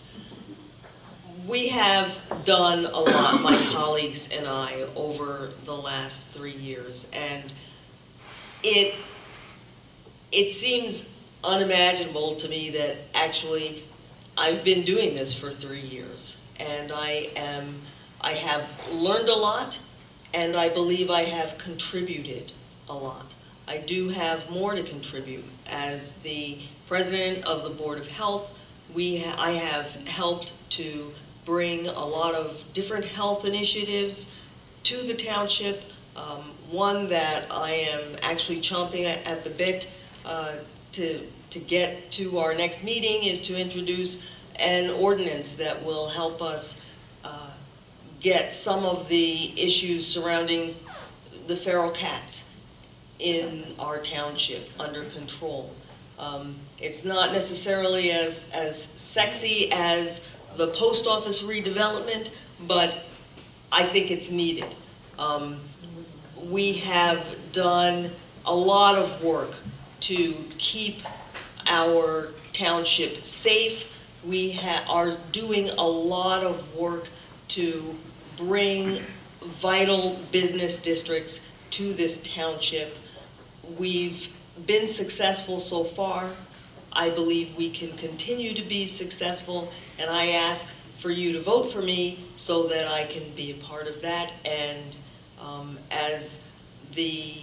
G: We have done a lot, my colleagues and I, over the last 3 years, and it seems unimaginable to me that actually I've been doing this for 3 years, and I have learned a lot, and I believe I have contributed a lot. I do have more to contribute. As the president of the Board of Health, I have helped to bring a lot of different health initiatives to the township. One that I am actually chomping at the bit to get to our next meeting is to introduce an ordinance that will help us get some of the issues surrounding the feral cats in our township under control. It's not necessarily as sexy as the post office redevelopment, but I think it's needed. We have done a lot of work to keep our township safe. We are doing a lot of work to bring vital business districts to this township. We've been successful so far. I believe we can continue to be successful, and I ask for you to vote for me so that I can be a part of that. And as the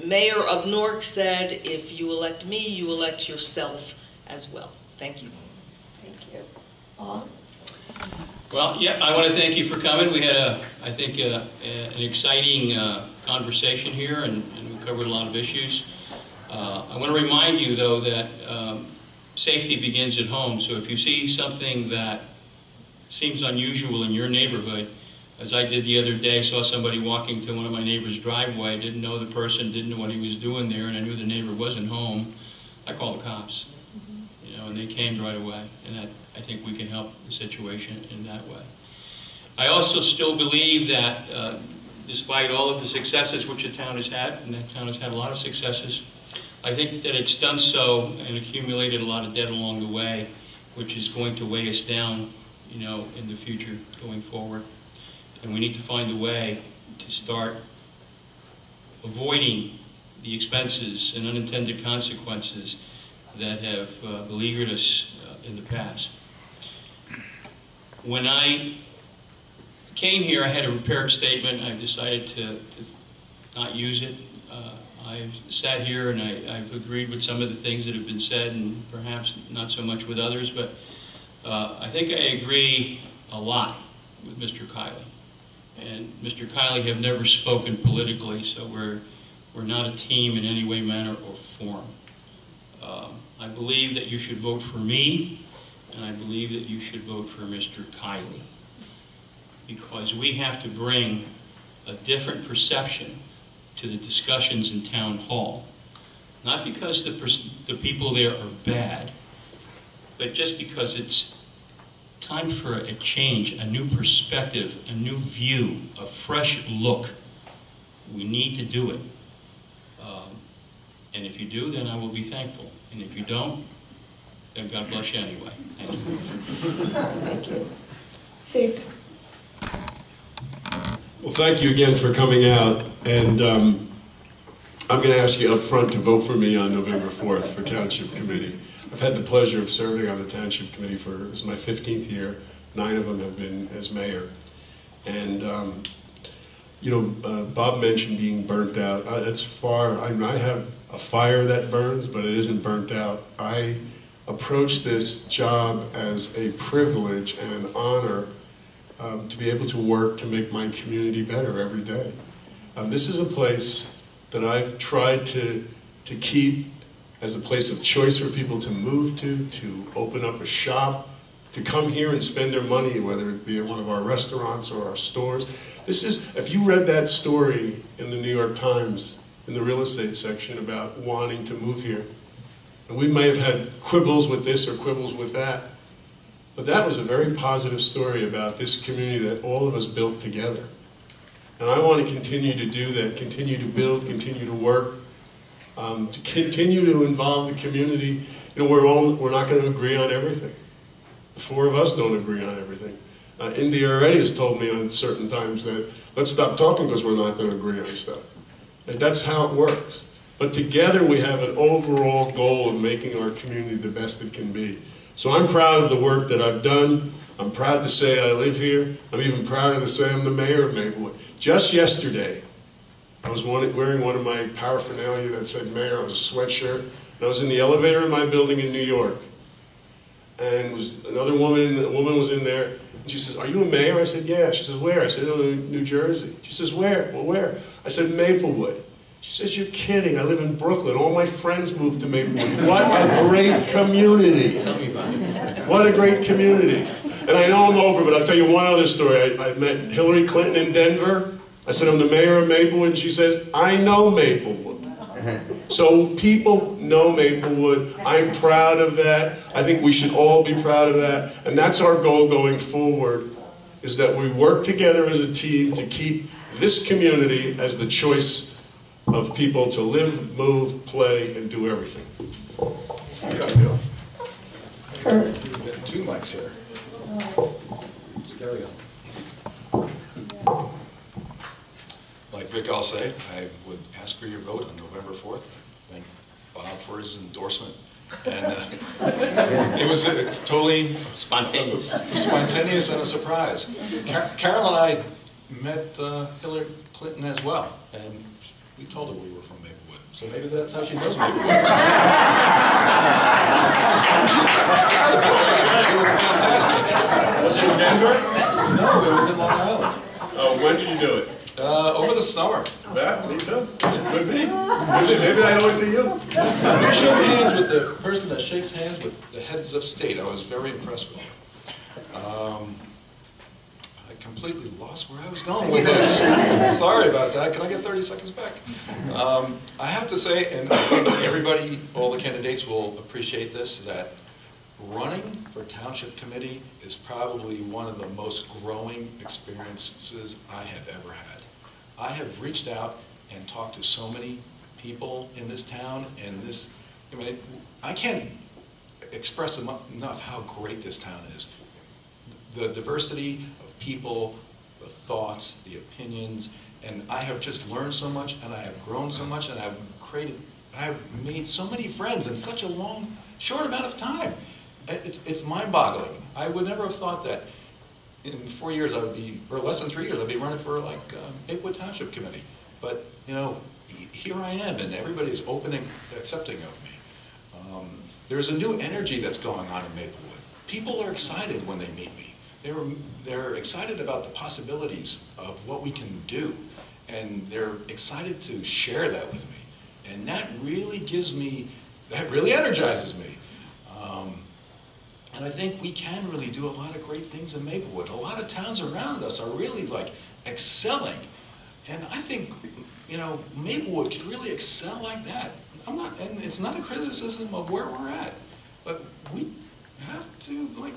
G: mayor of Newark said, if you elect me, you elect yourself as well. Thank you.
B: Thank you. Bob?
H: Well, yeah, I want to thank you for coming. We had, I think, an exciting conversation here, and we covered a lot of issues. I want to remind you, though, that safety begins at home. So if you see something that seems unusual in your neighborhood, as I did the other day, saw somebody walking to one of my neighbor's driveway, didn't know the person, didn't know what he was doing there, and I knew the neighbor wasn't home, I called the cops. You know, and they came right away, and I think we can help the situation in that way. I also still believe that despite all of the successes which the town has had, and the town has had a lot of successes, I think that it's done so and accumulated a lot of debt along the way, which is going to weigh us down, you know, in the future going forward. And we need to find a way to start avoiding the expenses and unintended consequences that have beleaguered us in the past. When I came here, I had a prepared statement. I decided to not use it. I've sat here and I've agreed with some of the things that have been said, and perhaps not so much with others, but I think I agree a lot with Mr. Kiley. And Mr. Kiley have never spoken politically, so we're not a team in any way, manner, or form. I believe that you should vote for me, and I believe that you should vote for Mr. Kiley, because we have to bring a different perception to the discussions in town hall. Not because the people there are bad, but just because it's time for a change, a new perspective, a new view, a fresh look. We need to do it. And if you do, then I will be thankful. And if you don't, then God bless you anyway. Thank you.
B: Thank you. Vic?
E: Well, thank you again for coming out. And I'm going to ask you up front to vote for me on November 4th for Township Committee. I've had the pleasure of serving on the Township Committee for, this is my 15th year. 9 of them have been as mayor. And, you know, Bob mentioned being burnt out. That's far, I mean, I have a fire that burns, but it isn't burnt out. I approach this job as a privilege and an honor to be able to work to make my community better every day. This is a place that I've tried to keep as a place of choice for people to move to open up a shop, to come here and spend their money, whether it be at one of our restaurants or our stores. This is, if you read that story in the New York Times, in the real estate section about wanting to move here, And we may have had quibbles with this or quibbles with that. But that was a very positive story about this community that all of us built together. And I want to continue to do that, continue to build, continue to work, to continue to involve the community. You know, we're not going to agree on everything. The four of us don't agree on everything. India already has told me on certain times that let's stop talking because we're not going to agree on stuff. And that's how it works. But together we have an overall goal of making our community the best it can be. So I'm proud of the work that I've done. I'm proud to say I live here. I'm even prouder to say I'm the mayor of Maplewood. Just yesterday, I was wearing one of my paraphernalia that said mayor. I was a sweatshirt. And I was in the elevator in my building in New York. And another woman, a woman was in there. And she says, "Are you a mayor?" I said, "Yeah." She says, "Where?" I said, "Oh, New Jersey." She says, "Where?" "Well, where?" I said, "Maplewood." She says, "You're kidding. I live in Brooklyn. All my friends moved to Maplewood." What a great community.
H: Tell me about it.
E: What a great community. And I know I'm over, but I'll tell you one other story. I met Hillary Clinton in Denver. I said, "I'm the mayor of Maplewood." And she says, "I know Maplewood." So people know Maplewood. I'm proud of that. I think we should all be proud of that. And that's our goal going forward, is that we work together as a team to keep this community as the choice of people to live, move, play, and do everything.
B: Kurt.
F: We've got two mics here. Stereo. Like Vic, I'll say, I would ask for your vote on November 4th. Thank Bob for his endorsement. And it was totally spontaneous and a surprise. Carol and I met Hillary Clinton as well, and we told her we were from Maplewood. So maybe that's how she knows Maplewood.
E: Was it in Denver?
F: No, it was in Long Island.
E: Oh, when did you do it?
F: Over the summer.
E: Yeah, me too. Could be. Maybe I owe it to you.
F: You shook hands with the person that shakes hands with the heads of state. I was very impressed with him. I completely lost where I was going with this. Sorry about that. Can I get 30 seconds back? I have to say, and I think everybody, all the candidates will appreciate this, that running for township committee is probably one of the most growing experiences I have ever had. I have reached out and talked to so many people in this town, and this, I mean, I can't express enough how great this town is. The diversity of people, the thoughts, the opinions, and I have just learned so much, and I have grown so much, and I have made so many friends in such a short amount of time. It's mind-boggling. I would never have thought that in 4 years I would be, or less than 3 years, I'd be running for like Maplewood Township Committee. But you know, here I am, and everybody's open and accepting of me. There's a new energy that's going on in Maplewood. People are excited when they meet me. They're excited about the possibilities of what we can do, and they're excited to share that with me. And that really energizes me. And I think we can really do a lot of great things in Maplewood. A lot of towns around us are really like excelling. And I think, you know, Maplewood could really excel like that. And it's not a criticism of where we're at, but we have to like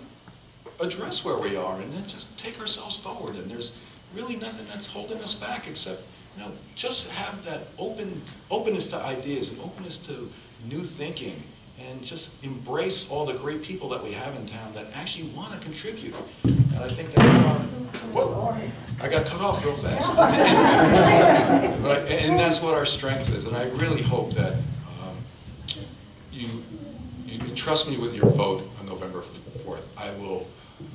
F: address where we are and then just take ourselves forward. And there's really nothing that's holding us back except, you know, just have that openness to ideas and openness to new thinking. And just embrace all the great people that we have in town that actually want to contribute. And I think that's whoa, I got cut off real fast. And that's what our strength is. And I really hope that you trust me with your vote on November 4th. I will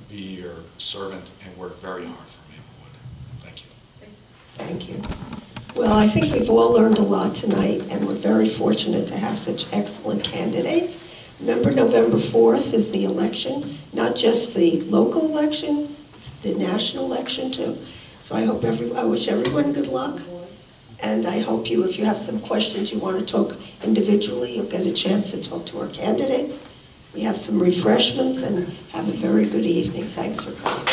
F: be your servant and work very hard for Maplewood. Thank you.
B: Thank you. Well, I think we've all learned a lot tonight, and we're very fortunate to have such excellent candidates. Remember, November 4th is the election, not just the local election, the national election too. So I wish everyone good luck, and I hope if you have some questions you want to talk individually, you'll get a chance to talk to our candidates. We have some refreshments, and have a very good evening. Thanks for coming.